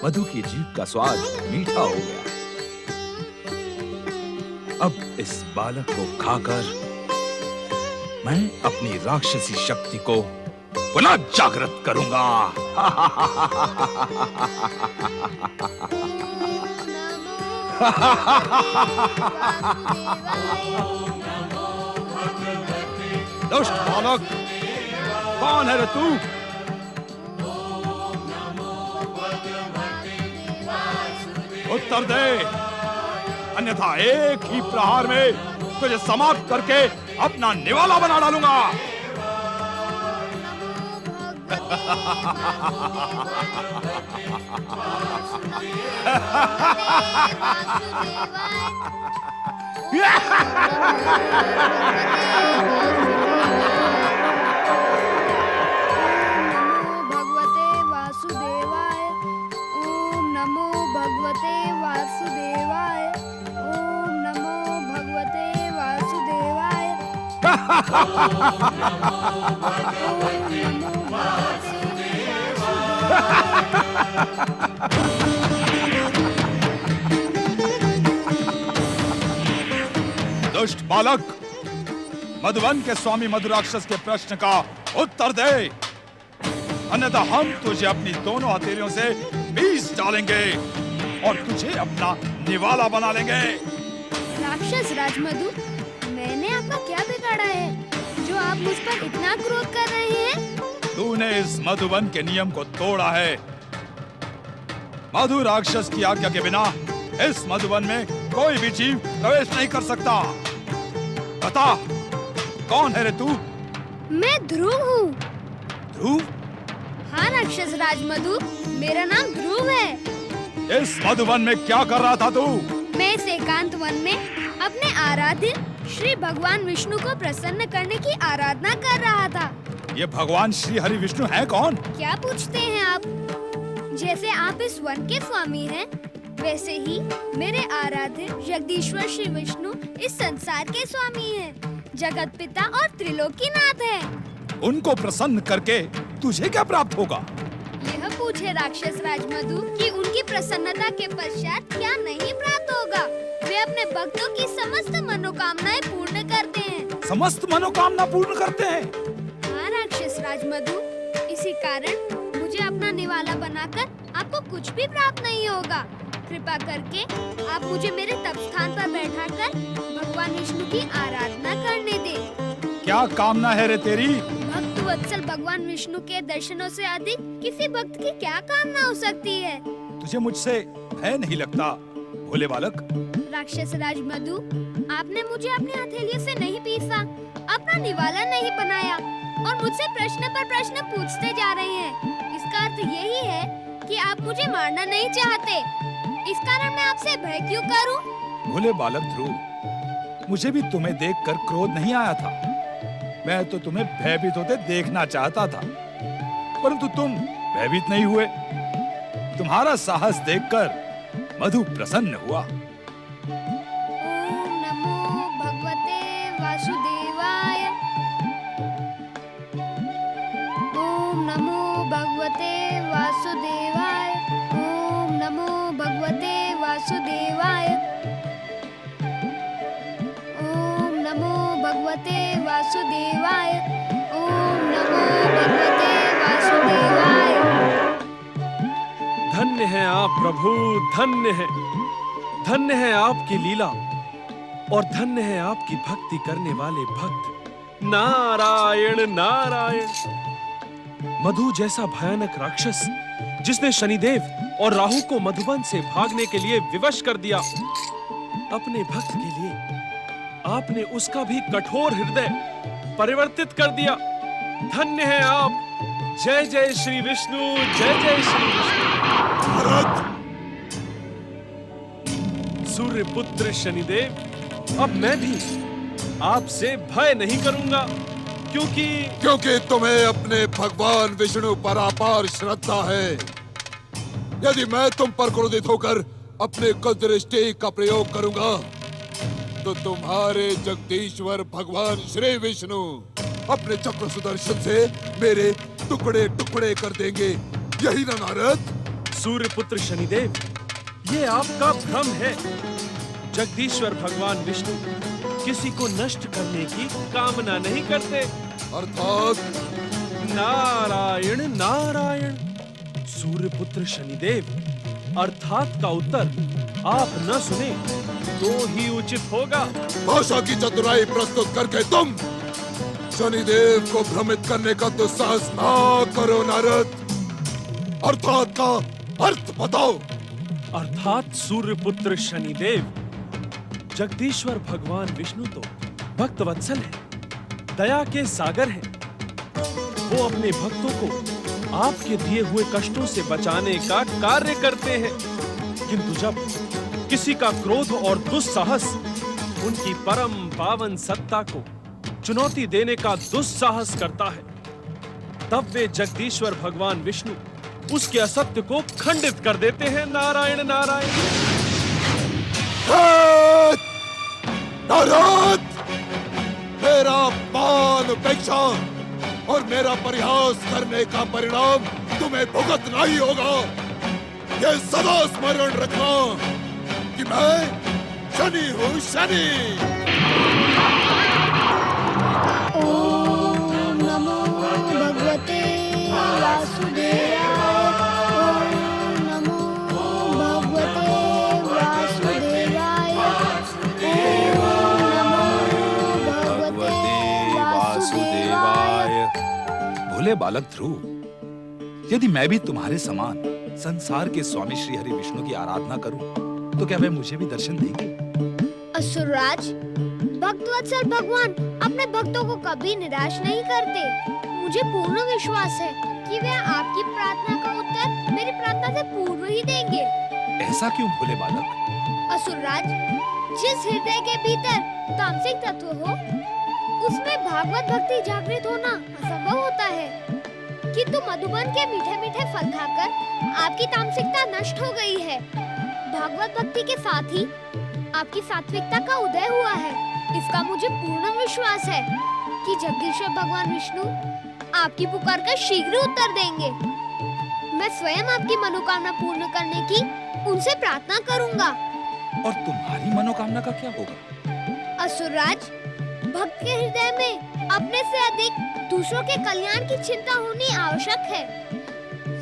O: मधु की जीभ का स्वाद मीठा हो गया। अब इस बालक को खाकर मैं अपनी राक्षसी शक्ति को पुनः जागृत करूंगा। दुष्ट बालक, कौन है रे तू? उत्तर दे, अन्यथा एक ही प्रहार में तुझे समाप्त करके अपना निवाला बना डालूंगा।
D: भगवते वासुदेवाय। ओम नमो भगवते वासुदेवाय। ओम नमो भगवते वासुदेवाय।
M: दुष्ट बालक, मधुवन के स्वामी मधुराक्षस के प्रश्न का उत्तर दे, अन्यथा हम तुझे अपनी दोनों हथेलियों से पीस डालेंगे और तुझे अपना निवाला बना लेंगे।
D: राक्षस राजमधु, मैंने आपका क्या बिगाड़ा है जो आप मुझ पर इतना क्रोध कर रहे हैं?
M: तूने इस मधुवन के नियम को तोड़ा है। मधु राक्षस की आज्ञा के बिना इस मधुवन में कोई भी जीव प्रवेश नहीं कर सकता। बता, कौन है रे तू?
D: मैं ध्रुव हूँ।
M: ध्रुव?
D: हाँ राक्षस राजमधु, मेरा नाम ध्रुव है।
M: इस मधुवन में क्या कर रहा था तू?
D: मैं इस एकांत वन में अपने आराध्य श्री भगवान विष्णु को प्रसन्न करने की आराधना कर रहा था।
M: ये भगवान श्री हरि विष्णु है कौन?
D: क्या पूछते हैं आप? जैसे आप इस वन के स्वामी हैं, वैसे ही मेरे आराध्य जगदीश्वर श्री विष्णु इस संसार के स्वामी हैं, जगत पिता और त्रिलोकीनाथ हैं।
M: उनको प्रसन्न करके तुझे क्या प्राप्त होगा?
D: यह पूछे राक्षस राजमधु कि उनकी प्रसन्नता के पश्चात क्या नहीं प्राप्त होगा। वे अपने भक्तों की समस्त मनोकामनाएं पूर्ण करते हैं।
M: समस्त मनोकामना पूर्ण करते हैं?
D: हाँ राक्षस राजमधु, इसी कारण मुझे अपना निवाला बनाकर आपको कुछ भी प्राप्त नहीं होगा। कृपा करके आप मुझे मेरे तप स्थान पर बैठाकर भगवान विष्णु की आराधना करने दें।
M: क्या कामना है रे तेरी?
D: भक्त वत्सल भगवान विष्णु के दर्शनों से अधिक किसी भक्त की क्या कामना हो सकती है?
M: तुझे मुझसे भय नहीं लगता भोले बालक?
D: राक्षस राजमधु, आपने मुझे अपनी हथेलियों से नहीं पीसा, अपना निवाला नहीं बनाया और मुझसे प्रश्न पर प्रश्न पूछते जा रहे हैं। इसका अर्थ यही है कि आप मुझे मारना नहीं चाहते। इस कारण मैं आपसे भय क्यों करूं?
M: भोले बालक ध्रुव, मुझे भी तुम्हें देखकर क्रोध नहीं आया था। मैं तो तुम्हें भयभीत होते देखना चाहता था, परंतु तुम भयभीत नहीं हुए। तुम्हारा साहस देखकर मधु प्रसन्न हुआ।
D: ओम नमो भगवते वासुदेवाय। ओम नमो भगवते वासुदेवाय। ओम नमो भगवते वासुदेवाय। ओम नमो भगवते वासुदेवाय। ओम नमो भगवते वासुदेवाय।
F: धन्य है आप प्रभु, धन्य है आपकी लीला और धन्य है आपकी भक्ति करने वाले भक्त। नारायण नारायण। मधु जैसा भयानक राक्षस जिसने शनिदेव और राहु को मधुबन से भागने के लिए विवश कर दिया, अपने भक्त के लिए आपने उसका भी कठोर हृदय परिवर्तित कर दिया। धन्य है आप। जय जय श्री विष्णु, जय जय श्री विष्णु। सूर्य पुत्र शनिदेव, अब मैं भी आपसे भय नहीं करूंगा, क्योंकि
J: तुम्हें अपने भगवान विष्णु पर अपार श्रद्धा है। यदि मैं तुम पर क्रोधित होकर अपने कुदृष्टि का प्रयोग करूंगा तो तुम्हारे जगदीश्वर भगवान श्री विष्णु अपने चक्र सुदर्शन से मेरे टुकड़े टुकड़े कर देंगे। यही ना नारद?
F: सूर्य पुत्र शनिदेव, ये आपका भ्रम है। जगदीश्वर भगवान विष्णु किसी को नष्ट करने की कामना नहीं करते।
J: अर्थात
F: नारायण नारायण। सूर्य पुत्र शनिदेव, अर्थात का उत्तर आप न सुने तो ही उचित होगा।
J: भाषा की चतुराई प्रस्तुत करके तुम शनिदेव को भ्रमित करने का दुस्साहस ना करो नारद। अर्थात का अर्थ बताओ।
F: अर्थात सूर्य पुत्र शनिदेव, जगदीश्वर भगवान विष्णु तो भक्त वत्सल है, दया के सागर है। वो अपने भक्तों को आपके दिए हुए कष्टों से बचाने का कार्य करते हैं, किंतु जब किसी का क्रोध और दुस्साहस उनकी परम पावन सत्ता को चुनौती देने का दुस्साहस करता है, तब वे जगदीश्वर भगवान विष्णु उसके असत्य को खंडित कर देते हैं। नारायण नारायण।
J: नारद, मेरा मान उपेक्षा और मेरा परिहास करने का परिणाम तुम्हें भुगतना ही होगा। ये सदा स्मरण रखना कि मैं शनि हूँ, शनि।
D: ओम नमो भगवते वासुदेवाय। ओम नमो भगवते वासुदेवाय। ओम नमो भगवते वासुदेवाय।
L: भोले बालक ध्रुव, यदि मैं भी तुम्हारे समान संसार के स्वामी श्री हरि विष्णु की आराधना करूं, तो क्या वे मुझे भी दर्शन देंगे?
D: असुरराज, भक्तवत्सल भगवान अपने भक्तों को कभी निराश नहीं करते। मुझे पूर्ण विश्वास है कि वे आपकी प्रार्थना का उत्तर मेरी प्रार्थना से पूर्व ही देंगे।
L: ऐसा क्यों भोले बालक?
D: असुरराज, जिस हृदय के भीतर तामसिक तत्व हो, उसमें भागवत भक्ति जागृत होना असंभव होता है। किंतु मधुबन के मीठे मीठे फल खाकर आपकी तामसिकता नष्ट हो गई है। भागवत भक्ति के साथ ही आपकी सात्विकता का उदय हुआ है। इसका मुझे पूर्ण विश्वास है कि जगदीश्वर भगवान विष्णु आपकी पुकार का शीघ्र उत्तर देंगे। मैं स्वयं आपकी मनोकामना पूर्ण करने की उनसे प्रार्थना करूंगा।
L: और तुम्हारी मनोकामना का क्या होगा?
D: असुरराज, भक्त के हृदय में अपने से अधिक दूसरों के कल्याण की चिंता होनी आवश्यक है।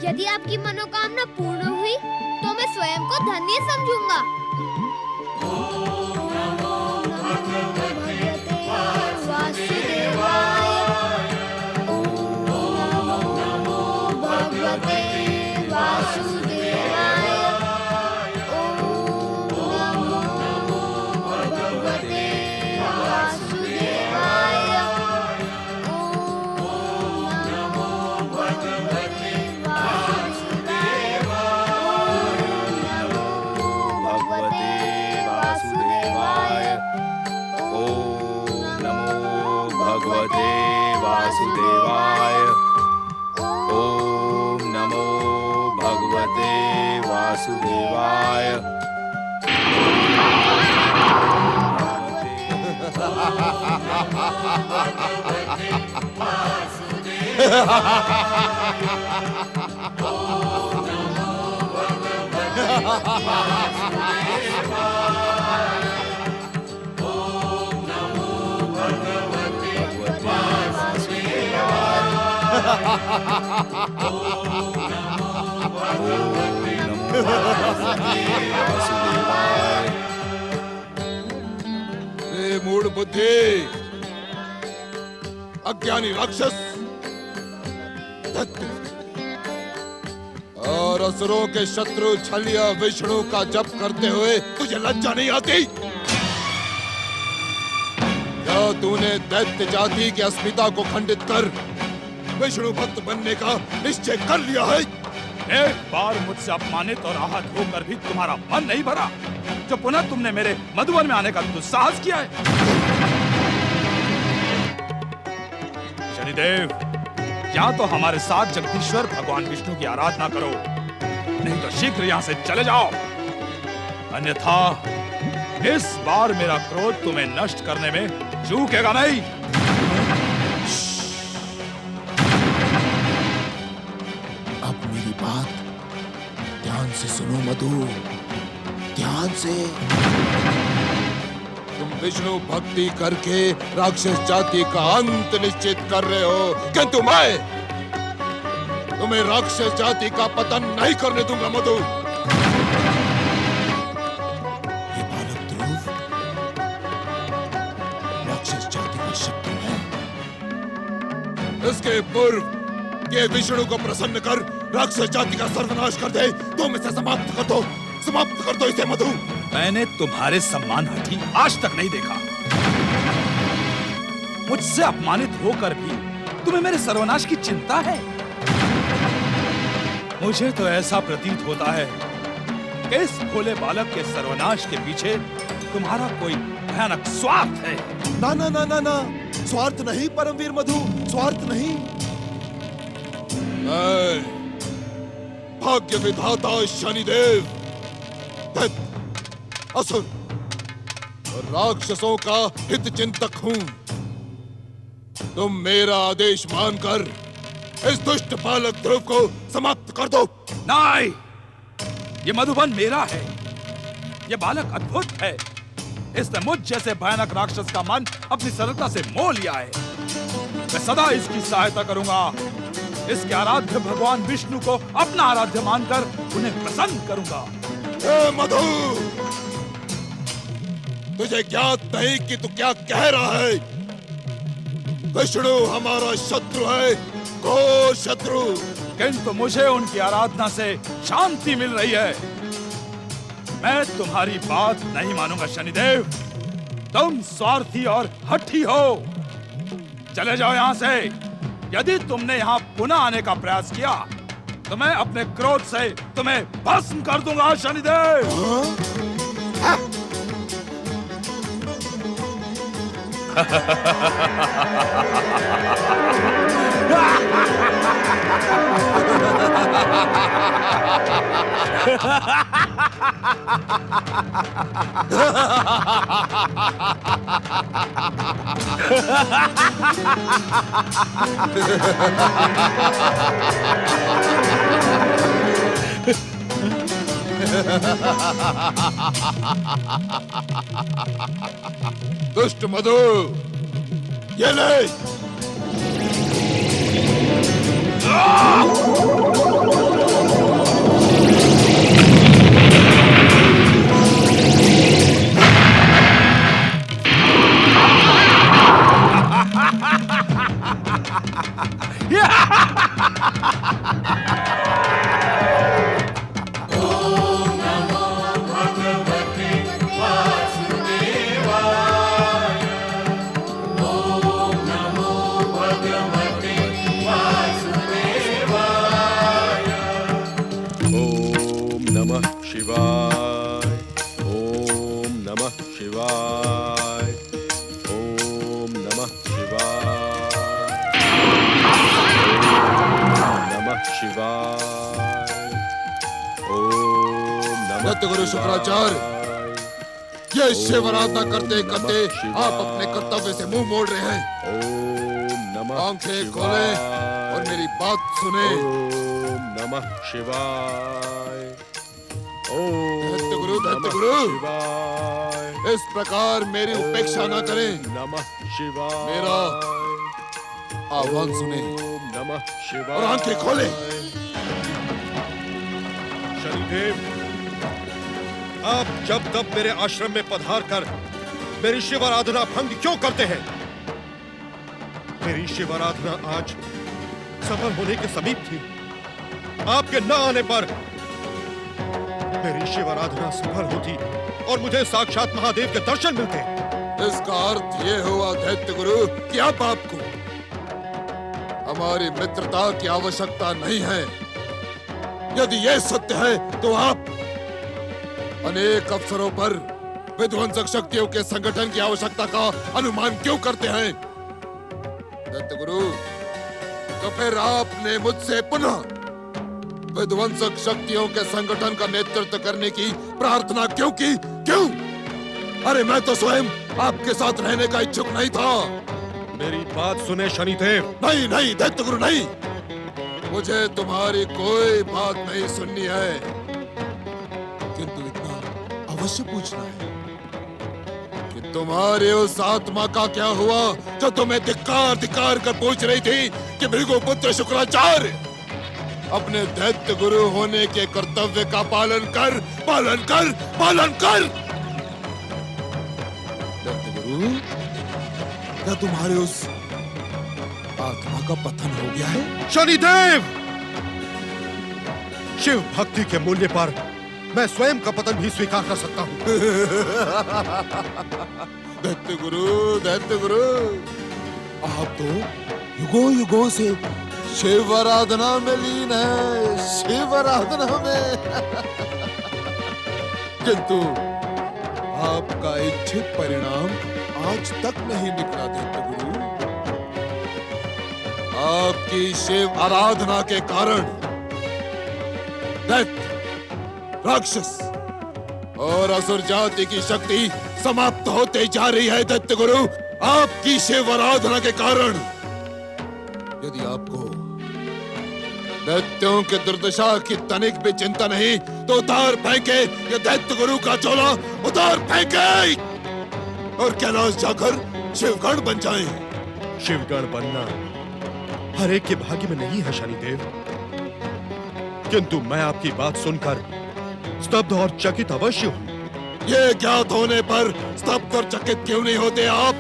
D: यदि आपकी मनोकामना पूर्ण हुई तो मैं स्वयं को धन्य समझूंगा।
J: रे मूढ़ बुद्धि, अज्ञानी राक्षस, दैत्य और असुरों के शत्रु छलिया विष्णु का जप करते हुए तुझे लज्जा नहीं आती? क्या तूने दैत्य जाति की अस्मिता को खंडित कर विष्णु भक्त बनने का निश्चय कर लिया है?
M: एक बार मुझसे अपमानित और आहत होकर भी तुम्हारा मन नहीं भरा, जो पुनः तुमने मेरे मधुवन में आने का दुस्साहस किया है। शनिदेव, या तो हमारे साथ जगदीश्वर भगवान विष्णु की आराधना करो, नहीं तो शीघ्र यहाँ से चले जाओ, अन्यथा इस बार मेरा क्रोध तुम्हें नष्ट करने में चूकेगा नहीं।
J: अब मेरी बात ध्यान से सुनो मधु, ध्यान से। तुम विष्णु भक्ति करके राक्षस जाति का अंत निश्चित कर रहे हो, किंतु मैं तुम्हें राक्षस जाति का पतन नहीं करने दूंगा मधु। ये बालक ध्रुव राक्षस जाति का शत्रु है। इसके पूर्व ये विष्णु को प्रसन्न कर राक्षस जाति का सर्वनाश कर दे, तुम इसे समाप्त कर दो इसे मधु।
L: मैंने तुम्हारे सम्मान हठी आज तक नहीं देखा। मुझसे अपमानित होकर भी तुम्हें मेरे सर्वनाश की चिंता है। मुझे तो ऐसा प्रतीत होता है कि इस भोले बालक के सर्वनाश के पीछे तुम्हारा कोई भयानक स्वार्थ है।
J: ना ना ना ना ना, स्वार्थ नहीं परमवीर मधु, स्वार्थ नहीं। भाग्य विधाता शनिदेव, दैत्य, असुर और राक्षसों का हित चिंतक हूं। तुम मेरा आदेश मानकर इस दुष्ट बालक ध्रुव को समाप्त कर दो।
L: नहीं, ये मधुबन मेरा है। ये बालक अद्भुत है। इसने मुझ जैसे भयानक राक्षस का मन अपनी सरलता से मोह लिया है। मैं सदा इसकी सहायता करूंगा। इसके आराध्य भगवान विष्णु को अपना आराध्य मानकर उन्हें प्रसन्न करूंगा।
J: मधु, तुझे ज्ञात नहीं कि तू क्या कह रहा है। विष्णु हमारा शत्रु है, घोर शत्रु।
L: किंतु मुझे उनकी आराधना से शांति मिल रही है। मैं तुम्हारी बात नहीं मानूंगा शनिदेव। तुम स्वार्थी और हठी हो। चले जाओ यहाँ से। यदि तुमने यहाँ पुनः आने का प्रयास किया तो मैं अपने क्रोध से तुम्हें भस्म कर दूंगा शनिदेव।
J: दुष्ट मधु, ये ले। गुरु शुक्राचार्य, ये शिव आराधना करते करते आप अपने कर्तव्य से मुंह मोड़ रहे हैं। आंखें खोले और मेरी बात सुने।
F: ओम नमः शिवाय।
J: दैत्य गुरु
F: शिवाय।
J: इस प्रकार मेरी उपेक्षा न करें।
F: नमः शिवाय।
J: मेरा आह्वान सुने।
F: ओम नमः शिवाय।
J: और आंखें खोले।
P: शनिदेव, आप जब तब मेरे आश्रम में पधार कर मेरी शिव आराधना भंग क्यों करते हैं? मेरी शिव आराधना आज सफल होने के समीप थी। आपके न आने पर मेरी शिव आराधना सफल होती और मुझे साक्षात महादेव के दर्शन मिलते।
J: इसका अर्थ ये हुआ दैत्य गुरु कि अब आपको हमारी मित्रता की आवश्यकता नहीं है। यदि यह सत्य है तो आप अनेक अवसरों पर विध्वंसक शक्तियों के संगठन की आवश्यकता का अनुमान क्यों करते हैं? दैत्य गुरु, तो फिर आपने मुझसे पुनः विध्वंसक शक्तियों के संगठन का नेतृत्व करने की प्रार्थना क्यों की? क्यों? अरे मैं तो स्वयं आपके साथ रहने का इच्छुक नहीं था।
P: मेरी बात सुने शनिदेव।
J: नहीं नहीं दैत्य गुरु नहीं, मुझे तुम्हारी कोई बात नहीं सुननी है, किंतु इतना अवश्य पूछना है कि तुम्हारे उस आत्मा का क्या हुआ जो तुम्हें धिक्कार धिक्कार कर पूछ रही थी कि भृगुपुत्र शुक्राचार्य अपने दैत्य गुरु होने के कर्तव्य का पालन कर, पालन कर, पालन कर। दैत्य गुरु, क्या तुम्हारे उस आत्मा का पतन हो गया है?
P: शनिदेव, शिव भक्ति के मूल्य पर मैं स्वयं का पतन भी स्वीकार कर सकता हूँ।
J: दैत्य गुरु, आप तो युगों युगों से शिव आराधना में लीन है, शिव आराधना में। किंतु आपका इच्छित परिणाम आज तक नहीं निकला दैत्य गुरु। आपकी शिव आराधना के कारण दैत्य, राक्षस और असुर जाति की शक्ति समाप्त होते जा रही है। दैत्य गुरु, आपकी शिव आराधना के कारण यदि आपको दैत्यों के दुर्दशा की तनिक भी चिंता नहीं तो उतार फेंके ये दैत्य गुरु का चोला, उतार फेंके और कैलाश जाकर शिवगण बन जाएं।
P: शिवगण बनना हर एक के भाग्य में नहीं है शनिदेव, किंतु मैं आपकी बात सुनकर स्तब्ध और चकित अवश्य हूँ।
J: ये ज्ञात होने पर स्तब्ध और चकित क्यों नहीं होते आप?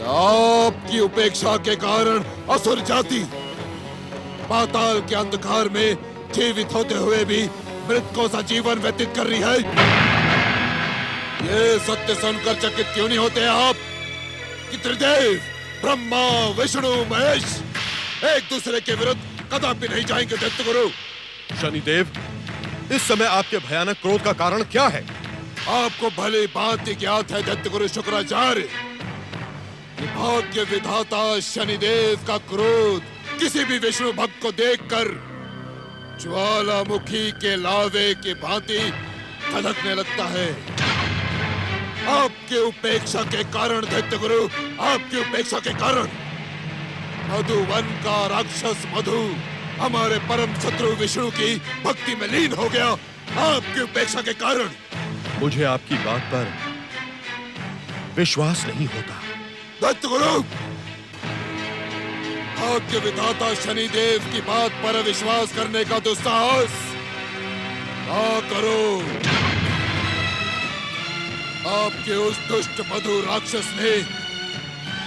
J: आपकी उपेक्षा के कारण असुर जाति पाताल के अंधकार में जीवित होते हुए भी मृतकों सा जीवन व्यतीत कर रही है। ये सत्य सुनकर चकित क्यों नहीं होते आप कि त्रिदेव ब्रह्मा, विष्णु, महेश एक दूसरे के विरुद्ध कदापि नहीं जाएंगे? दैत्य गुरु,
P: शनिदेव, इस समय आपके भयानक क्रोध का कारण क्या है?
J: आपको भली भांति ज्ञात है दैत्य गुरु शुक्राचार्य, भाग्य विधाता शनिदेव का क्रोध किसी भी विष्णु भक्त को देखकर ज्वालामुखी के लावे की भांति धधकने लगता है। आपके उपेक्षा के कारण दैत्य गुरु, आपकी उपेक्षा के कारण मधुवन का राक्षस मधु हमारे परम शत्रु विष्णु की भक्ति में लीन हो गया। आपकी उपेक्षा के कारण
P: मुझे आपकी बात पर विश्वास नहीं होता।
J: दैत्य गुरु, भाग्य विधाता शनिदेव की बात पर विश्वास करने का दुस्साहस ना करो। आपके उस दुष्ट मधु राक्षस ने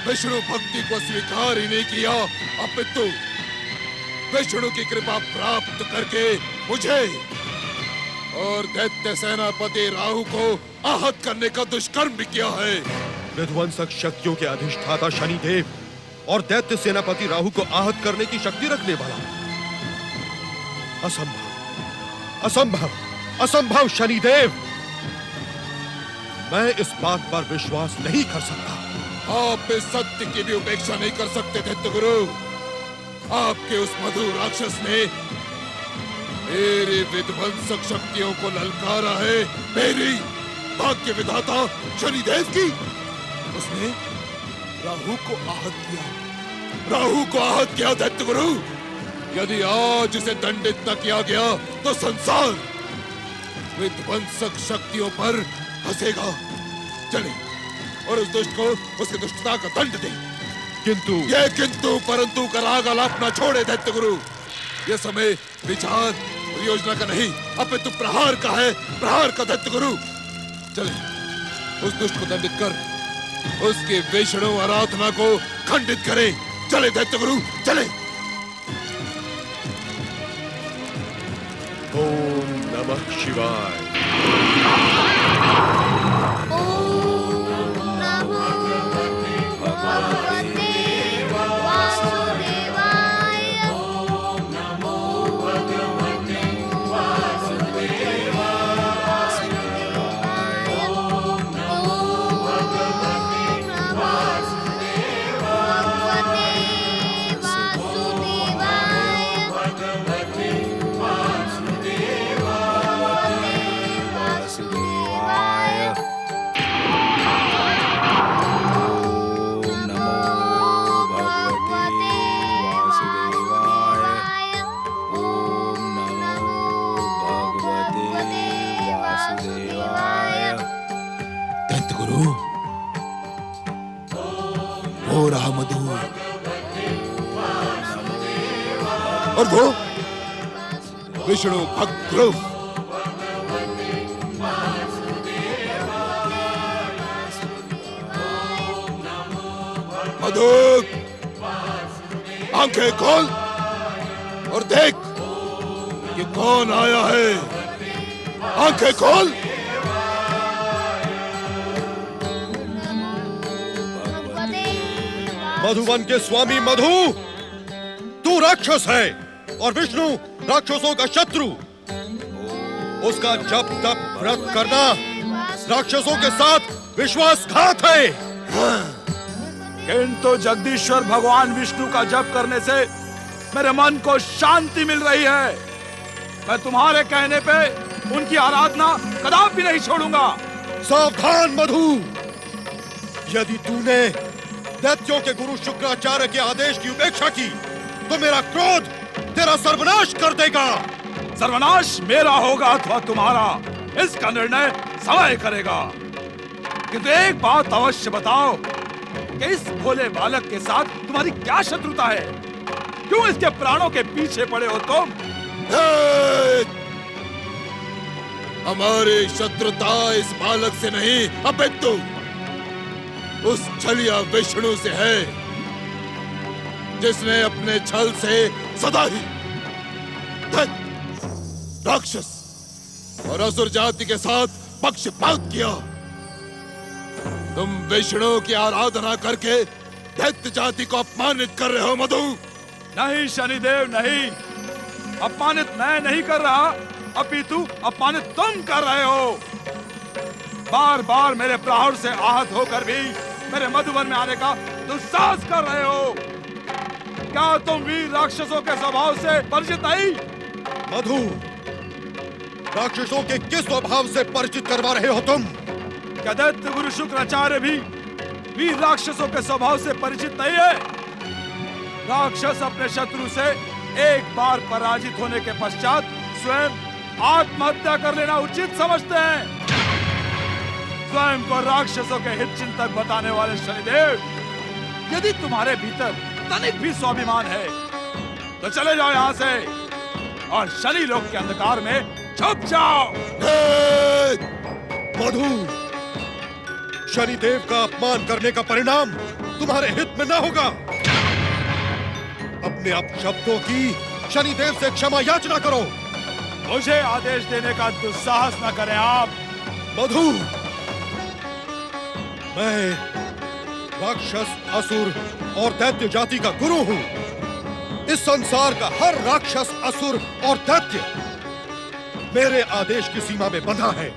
J: विष्णु भक्ति को स्वीकार ही नहीं किया, अपितु विष्णु की कृपा प्राप्त करके मुझे और दैत्य सेनापति राहु को आहत करने का दुष्कर्म भी किया है।
P: विध्वंसक शक्तियों के अधिष्ठाता शनिदेव और दैत्य सेनापति राहु को आहत करने की शक्ति रखने वाला असंभव, असंभव, असंभव शनिदेव, मैं इस बात पर विश्वास नहीं कर सकता।
J: आप इस सत्य की भी उपेक्षा नहीं कर सकते दैत्य गुरु। आपके उस मधु राक्षस ने मेरी विध्वंसक शक्तियों को ललकारा है, मेरी भाग्य विधाता शनिदेव की। उसने राहु को आहत किया, राहु को आहत किया दैत्य गुरु। यदि आज इसे दंडित न किया गया तो संसार विध्वंसक शक्तियों पर हंसेगा। चले और उस दुष्ट को उसकी दुष्टता का दंड दे। किंतु परंतु का राग आलाप न छोड़े दैत्य गुरु। यह समय विचार और योजना का नहीं, अपितु प्रहार का है, प्रहार का दैत्य गुरु। चले उस दुष्ट को दंडित कर उसकी वैष्णव आराधना को खंडित करें। चले दैत्य गुरु, चले।
P: ओम नमः शिवाय।
J: हो रहा मधु और वो विष्णु भक्त ध्रुव। मधु आंखें खोल और देख कि कौन आया है। आंखें खोल।
P: मधुवन के स्वामी मधु, तू राक्षस है और विष्णु राक्षसों का शत्रु। उसका जप तप व्रत करना राक्षसों के साथ विश्वासघात है।
M: किंतु जगदीश्वर भगवान विष्णु का जप करने से मेरे मन को शांति मिल रही है। मैं तुम्हारे कहने पे उनकी आराधना कदापि नहीं छोड़ूंगा।
P: सावधान मधु, यदि तूने दैत्यों के गुरु शुक्राचार्य के आदेश की उपेक्षा की तो मेरा क्रोध तेरा सर्वनाश कर देगा।
M: सर्वनाश मेरा होगा अथवा तुम्हारा, इसका निर्णय समय करेगा। किंतु एक बात अवश्य बताओ कि इस भोले बालक के साथ तुम्हारी क्या शत्रुता है? क्यों इसके प्राणों के पीछे पड़े हो तुम?
J: हमारी शत्रुता इस बालक से नहीं अपितु उस छलिया विष्णु से है, जिसने अपने छल से सदा ही राक्षस और असुर जाति के साथ पक्षपात किया। तुम विष्णु की आराधना करके दैत्य जाति को अपमानित कर रहे हो मधु।
M: नहीं शनिदेव नहीं, अपमानित मैं नहीं कर रहा, अपितु अपमानित तुम कर रहे हो। बार बार मेरे प्रहार से आहत होकर भी मेरे मधुवन में आने का दुस्साहस कर रहे हो। क्या तुम वीर राक्षसों के स्वभाव से परिचित नहीं?
P: मधु, राक्षसों के किस स्वभाव से परिचित करवा रहे हो तुम?
M: क्या दैत्य गुरु शुक्राचार्य भी वीर राक्षसों के स्वभाव से परिचित नहीं है? राक्षस अपने शत्रु से एक बार पराजित होने के पश्चात स्वयं आत्महत्या कर लेना उचित समझते हैं। स्वयं को राक्षसों के हित चिंतक बताने वाले शनिदेव, यदि तुम्हारे भीतर तनिक भी स्वाभिमान है तो चले जाओ यहाँ से और शनि लोक के अंधकार में छुप जाओ।
P: मधु, शनिदेव का अपमान करने का परिणाम तुम्हारे हित में न होगा। अपने अपशब्दों की शनिदेव से क्षमा याचना करो।
M: मुझे आदेश देने का दुस्साहस न करें आप।
P: मधु, मैं राक्षस, असुर और दैत्य जाति का गुरु हूं। इस संसार का हर राक्षस, असुर और दैत्य मेरे आदेश की सीमा में बंधा है।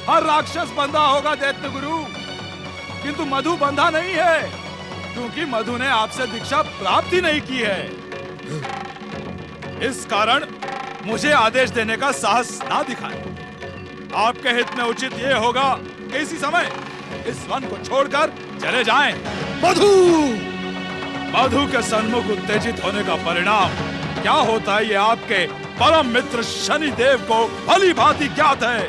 M: हर राक्षस बंधा होगा दैत्य गुरु, किंतु मधु बंधा नहीं है, क्योंकि मधु ने आपसे दीक्षा प्राप्त ही नहीं की है। इस कारण मुझे आदेश देने का साहस ना दिखाएं। आपके हित में उचित ये होगा कि इसी समय इस वन को छोड़कर चले जाएं।
P: मधु!
M: मधु के सन्मुख उत्तेजित होने का परिणाम क्या होता है, ये आपके परम मित्र शनिदेव को भली भांति ज्ञात है।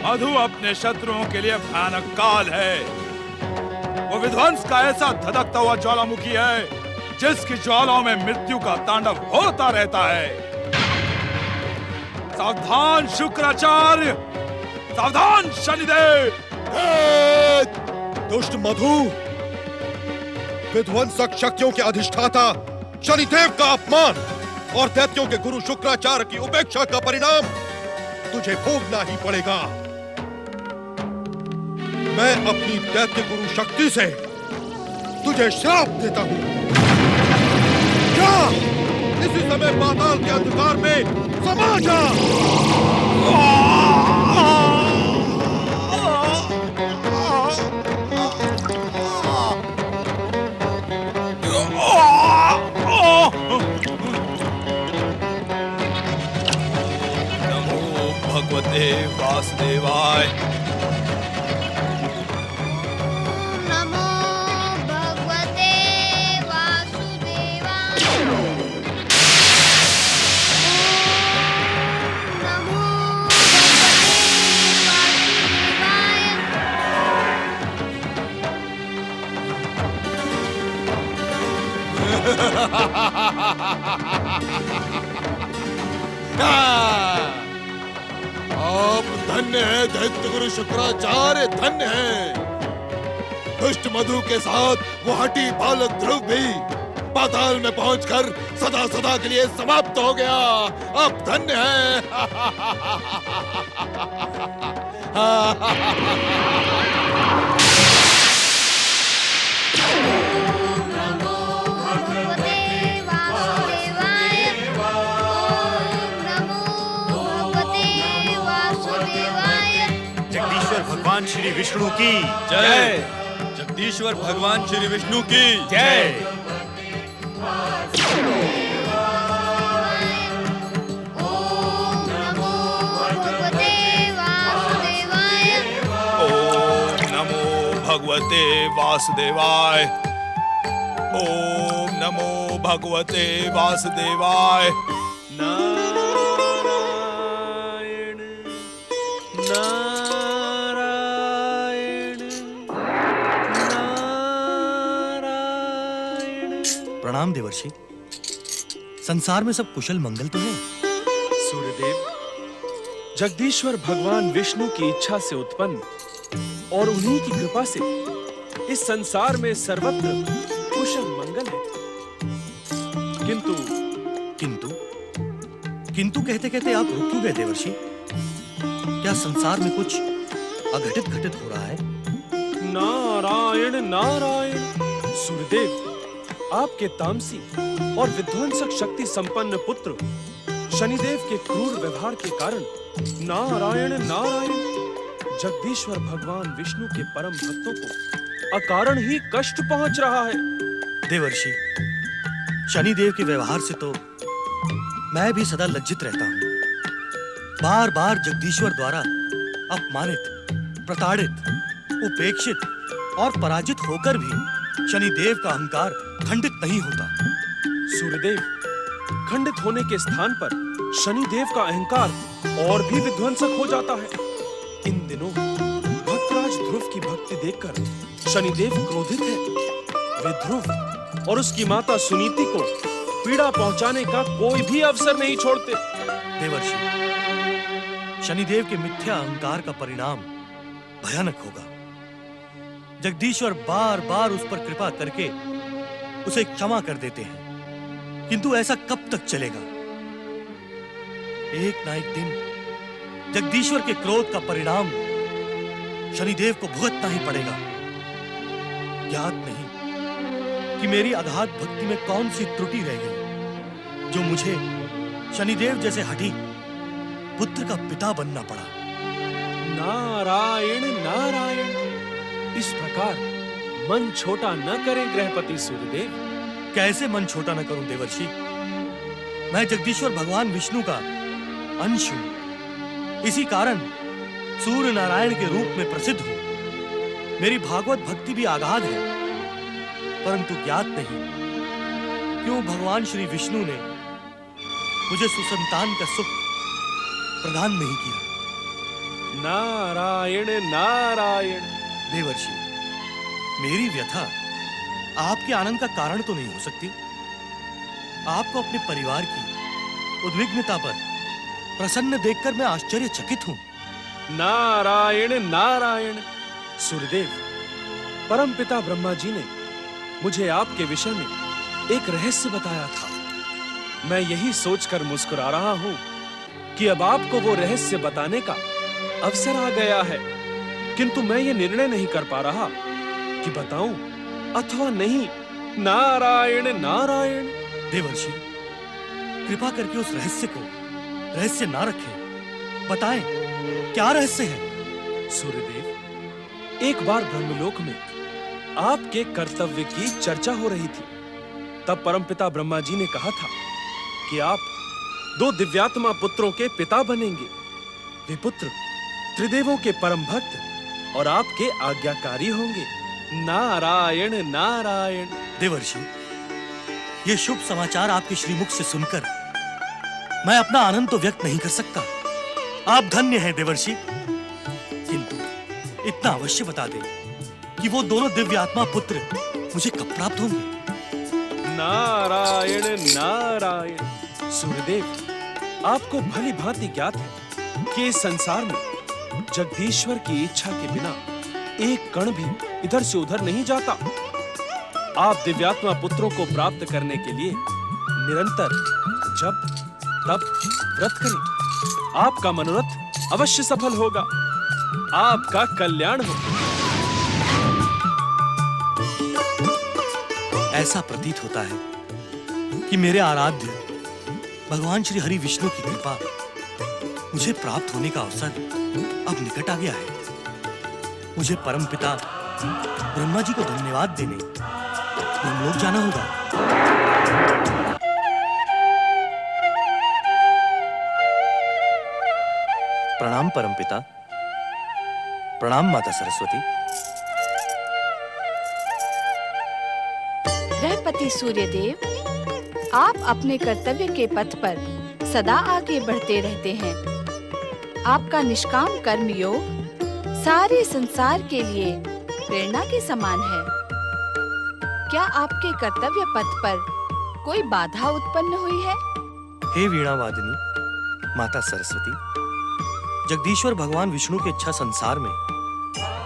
M: मधु अपने शत्रुओं के लिए भयानक काल है। वो विध्वंस का ऐसा धधकता हुआ ज्वालामुखी है जिसकी ज्वालाओं में मृत्यु का तांडव होता रहता है। सावधान शुक्राचार्य, सावधान शनिदेव!
P: दुष्ट मधु, विध्वंसक शक्तियों के अधिष्ठाता शनिदेव का अपमान और दैत्यों के गुरु शुक्राचार्य की उपेक्षा का परिणाम तुझे भोगना ही पड़ेगा। मैं अपनी दैत्य गुरु शक्ति से तुझे श्राप देता हूं। जा, इसी समय पाताल के अंधकार में समा जा।
M: नमो भगवते वासुदेवाय।
J: आप धन्य है दैत्य गुरु शुक्राचार्य, धन्य है। दुष्ट मधु के साथ वो हठी बालक ध्रुव भी पाताल में पहुंचकर सदा सदा के लिए समाप्त हो गया। आप धन्य है।
K: भगवान श्री विष्णु की
A: जय। जगदीश्वर भगवान श्री विष्णु की जय।
D: ओम नमो भगवते वासुदेवाय।
M: ओम नमो भगवते वासुदेवाय। ओम नमो भगवते वासुदेवाय।
Q: प्रणाम देवर्षि। संसार में सब कुशल मंगल तो है?
F: सूर्यदेव, जगदीश्वर भगवान विष्णु की इच्छा से उत्पन्न और उन्हीं की कृपा से इस संसार में सर्वत्र कुशल मंगल है। किंतु
Q: किंतु किंतु कहते कहते आप रुक क्यों गए देवर्षि? क्या संसार में कुछ अघटित घटित हो रहा है?
F: नारायण नारायण। सूर्यदेव, आपके तामसी और विध्वंसक शक्ति संपन्न पुत्र शनिदेव के क्रूर व्यवहार के कारण नारायण नारायण जगदीश्वर भगवान विष्णु के परम भक्तों को अकारण ही कष्ट पहुंच रहा है।
Q: देवर्षि, शनिदेव के व्यवहार से तो मैं भी सदा लज्जित रहता हूं। बार बार जगदीश्वर द्वारा अपमानित, प्रताड़ित, उपेक्षित और पराजित होकर भी शनिदेव का अहंकार खंडित नहीं होता।
F: सूर्यदेव, खंडित होने के स्थान पर शनिदेव का अहंकार और भी विध्वंसक हो जाता है। इन दिनों भक्तराज ध्रुव की भक्ति देखकर शनिदेव क्रोधित है। वे ध्रुव और उसकी माता सुनीति को पीड़ा पहुंचाने का कोई भी अवसर नहीं छोड़ते।
Q: देवर्षि, शनिदेव के मिथ्या अहंकार का परिणाम भयानक होगा। जगदीश्वर बार बार उस पर कृपा करके उसे क्षमा कर देते हैं, किंतु ऐसा कब तक चलेगा? एक ना एक दिन जगदीश्वर के क्रोध का परिणाम शनिदेव को भुगतना ही पड़ेगा। ज्ञात नहीं कि मेरी अगाध भक्ति में कौन सी त्रुटि रह गई जो मुझे शनिदेव जैसे हठी पुत्र का पिता बनना पड़ा।
F: नारायण नारायण। इस प्रकार मन छोटा न करें गृहपति सूर्यदेव।
Q: कैसे मन छोटा न करूं देवर्षि? मैं जगदीश्वर भगवान विष्णु का अंश हूं। इसी कारण सूर्य नारायण के रूप में प्रसिद्ध हूं। मेरी भागवत भक्ति भी आगाध है, परंतु ज्ञात नहीं क्यों भगवान श्री विष्णु ने मुझे सुसंतान का सुख प्रदान नहीं किया।
F: नारायण नारायण।
Q: देवर्षि, मेरी व्यथा आपके आनंद का कारण तो नहीं हो सकती। आपको अपने परिवार की उद्विग्नता पर प्रसन्न देखकर मैं आश्चर्यचकित हूं।
F: नारायण नारायण। सूर्यदेव, परमपिता ब्रह्मा जी ने मुझे आपके विषय में एक रहस्य बताया था। मैं यही सोचकर मुस्कुरा रहा हूं कि अब आपको वो रहस्य बताने का अवसर आ गया है, किंतु मैं ये निर्णय नहीं कर पा रहा कि बताऊं अथवा नहीं। नारायण नारायण।
Q: देवर्षि, कृपा करके उस रहस्य को रहस्य ना रखें। बताएं, क्या रहस्य है?
F: सूर्यदेव, एक बार ब्रह्मलोक में आपके कर्तव्य की चर्चा हो रही थी। तब परमपिता ब्रह्मा जी ने कहा था कि आप 2 दिव्यात्मा पुत्रों के पिता बनेंगे। वे पुत्र त्रिदेवों के परम भक्त और आपके आज्ञाकारी होंगे। नारायण नारायण।
Q: देवर्षि, ये शुभ समाचार आपके श्रीमुख से सुनकर मैं अपना आनंद तो व्यक्त नहीं कर सकता। आप धन्य हैं देवर्षि, किंतु इतना अवश्य बता दें कि वो दोनों दिव्य आत्मा पुत्र मुझे कब प्राप्त होंगे?
F: नारायण नारायण। सूर्यदेव, आपको भली भांति ज्ञात है कि इस संसार में जगदीश्वर की इच्छा के बिना एक कण भी इधर से उधर नहीं जाता। आप दिव्यात्मा पुत्रों को प्राप्त करने के लिए निरंतर जप तप व्रत करें। आपका मनोरथ अवश्य सफल होगा। आपका कल्याण होगा।
Q: ऐसा प्रतीत होता है कि मेरे आराध्य भगवान श्री हरि विष्णु की कृपा मुझे प्राप्त होने का अवसर अब निकट आ गया है। मुझे परमपिता ब्रह्मा जी को धन्यवाद देने ब्रह्मलोक जाना होगा। प्रणाम परमपिता। प्रणाम माता सरस्वती।
E: गृहपति सूर्यदेव, आप अपने कर्तव्य के पथ पर सदा आगे बढ़ते रहते हैं। आपका निष्काम कर्म योग सारे संसार के लिए प्रेरणा के समान है। क्या आपके कर्तव्य पथ पर कोई बाधा उत्पन्न हुई है?
Q: हे वीणावादिनी माता सरस्वती, जगदीश्वर भगवान विष्णु की इच्छा संसार में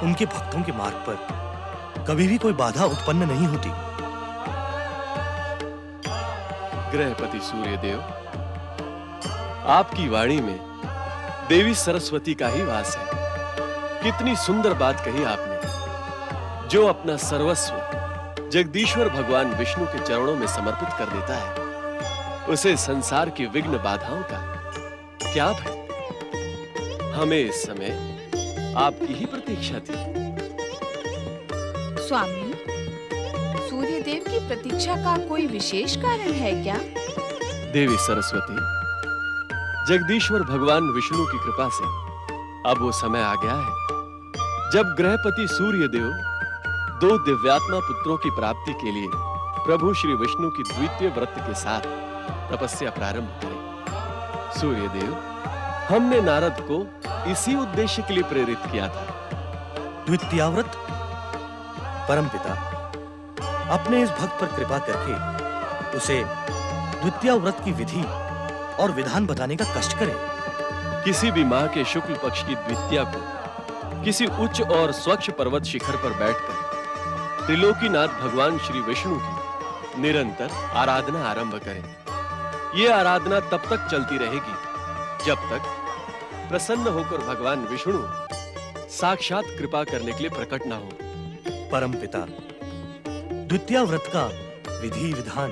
Q: उनके भक्तों के मार्ग पर कभी भी कोई बाधा उत्पन्न नहीं होती।
R: गृहपति सूर्यदेव, आपकी वाणी में देवी सरस्वती का ही वास है। कितनी सुंदर बात कही आपने। जो अपना सर्वस्व जगदीश्वर भगवान विष्णु के चरणों में समर्पित कर देता है, उसे संसार की विघ्न बाधाओं का क्या भय। हमें इस समय आपकी ही प्रतीक्षा थी।
E: स्वामी, सूर्यदेव की प्रतीक्षा का कोई विशेष कारण है क्या?
R: देवी सरस्वती, जगदीश्वर भगवान विष्णु की कृपा से अब वो समय आ गया है जब गृहपति सूर्यदेव 2 दिव्यात्मा पुत्रों की प्राप्ति के लिए प्रभु श्री विष्णु की द्वितीय व्रत के साथ तपस्या प्रारंभ करें। सूर्यदेव, हमने नारद को इसी उद्देश्य के लिए प्रेरित किया था।
Q: द्वितीय व्रत? परमपिता, अपने इस भक्त पर कृपा करके उसे द्वितीय व्रत की विधि और विधान बताने का कष्ट करें।
R: किसी भी माह के शुक्ल पक्ष की द्वितीया को किसी उच्च और स्वच्छ पर्वत शिखर पर बैठकर त्रिलोकीनाथ भगवान श्री विष्णु की निरंतर आराधना आरंभ करें। यह आराधना तब तक चलती रहेगी जब तक प्रसन्न होकर भगवान विष्णु साक्षात कृपा करने के लिए प्रकट ना हो।
Q: परमपिता, द्वितीय व्रत का विधि विधान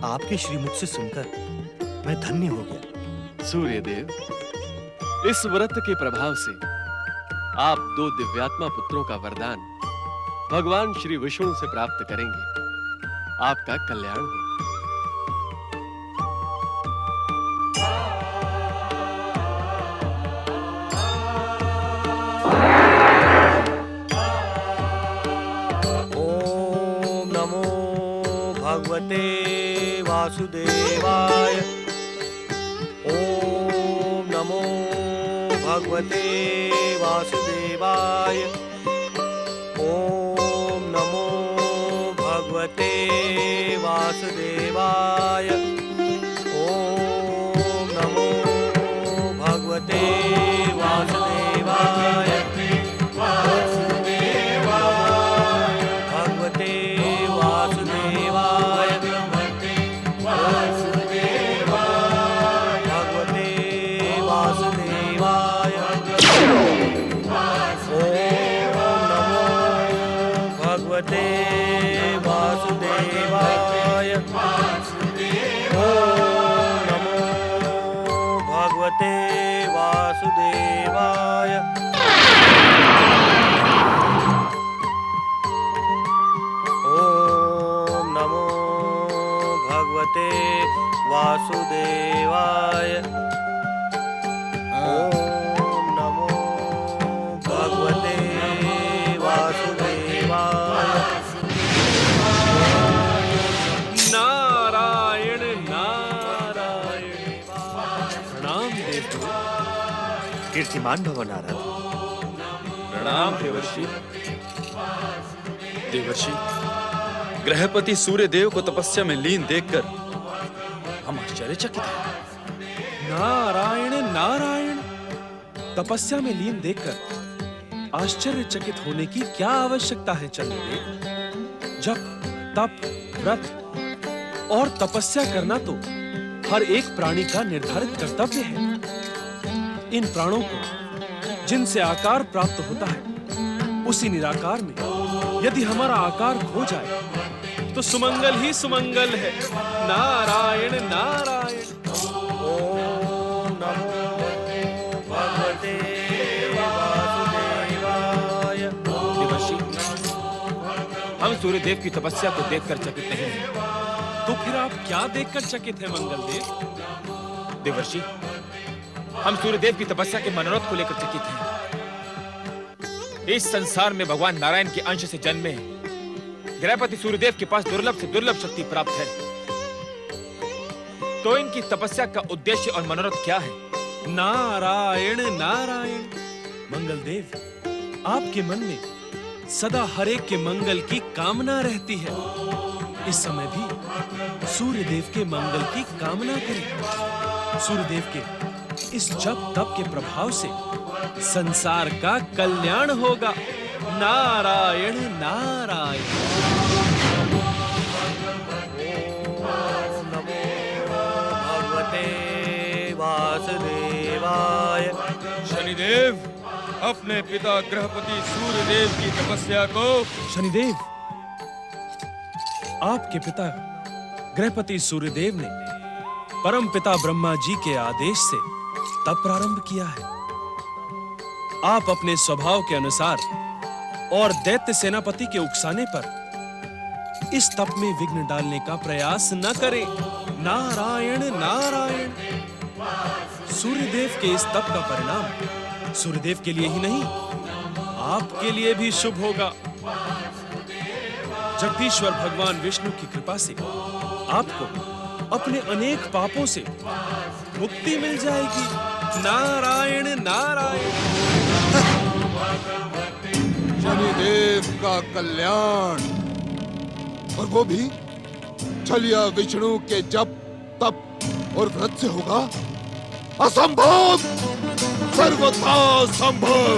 Q: आपके श्रीमुख से सुनकर मैं धन्य हो गया।
R: सूर्यदेव, इस व्रत के प्रभाव से आप 2 दिव्यात्मा पुत्रों का वरदान भगवान श्री विष्णु से प्राप्त करेंगे। आपका कल्याण हो।
Q: भगवते वासुदेवाय। ओम नमो भगवते वासुदेवाय। ओम नमो भगवते वासुदेवाय। ओम नमो भगवते वासुदेवाय। भगवते वासुदेवाय। भगवते वासुदेवाय। भगवते वासुदेवाय। ओम नमो भगवते वासुदेवाय। ओम नमो भगवते वासुदेवाय। ओम नमो भगवते वासुदेवाय।
F: नारायण नारायण। प्रणाम देवतो।
K: कीर्तिमान भव नारद।
R: प्रणाम देवर्षि। देवर्षि, ग्रहपति सूर्यदेव को तपस्या में लीन देखकर हम आश्चर्यचकित हैं।
F: नारायण नारायण। तपस्या में लीन देखकर आश्चर्यचकित होने की क्या आवश्यकता है चंद्रदेव? जप, तप, व्रत और तपस्या करना तो हर एक प्राणी का निर्धारित कर्तव्य है। इन प्राणों को जिनसे आकार प्राप्त होता है, उसी निराकार में यदि हमारा आकार खो जाए तो सुमंगल ही सुमंगल है। नारायण नारायण।
Q: ओम नमो भगवते वासुदेवाय।
R: देवर्षि, हम सूर्यदेव की तपस्या को देखकर चकित नहीं हैं।
F: तो फिर आप क्या देखकर चकित हैं मंगलदेव?
R: देवर्षि, हम सूर्यदेव की तपस्या के मनोरथ को लेकर चकित हैं। इस संसार में भगवान नारायण के अंश से जन्मे ग्रहपति सूर्यदेव के पास दुर्लभ से दुर्लभ शक्ति प्राप्त है। तो इनकी तपस्या का उद्देश्य और मनोरथ क्या है?
F: नारायण नारायण। मंगलदेव, आपके मन में सदा हर एक के मंगल की कामना रहती है। इस समय भी सूर्यदेव के मंगल की कामना करें। सूर्यदेव के इस जप तप के प्रभाव से संसार का कल्याण होगा। नारायण नारायण।
Q: ओम नमो भगवते वासुदेवाय।
A: शनिदेव, अपने पिता ग्रहपति सूर्यदेव की तपस्या को।
F: शनिदेव, आपके पिता ग्रहपति सूर्यदेव ने परम पिता ब्रह्मा जी के आदेश से तप प्रारंभ किया है। आप अपने स्वभाव के अनुसार और दैत्य सेनापति के उकसाने पर इस तप में विघ्न डालने का प्रयास न करें। नारायण नारायण। सूर्यदेव के इस तप का परिणाम सूर्यदेव के लिए ही नहीं, आपके लिए भी शुभ होगा। जगदीश्वर भगवान विष्णु की कृपा से आपको अपने अनेक पापों से मुक्ति मिल जाएगी। नारायण नारायण।
J: शनिदेव का कल्याण, और वो भी छलिया विष्णु के जप तप और व्रत से होगा? असंभव, सर्वथा संभव।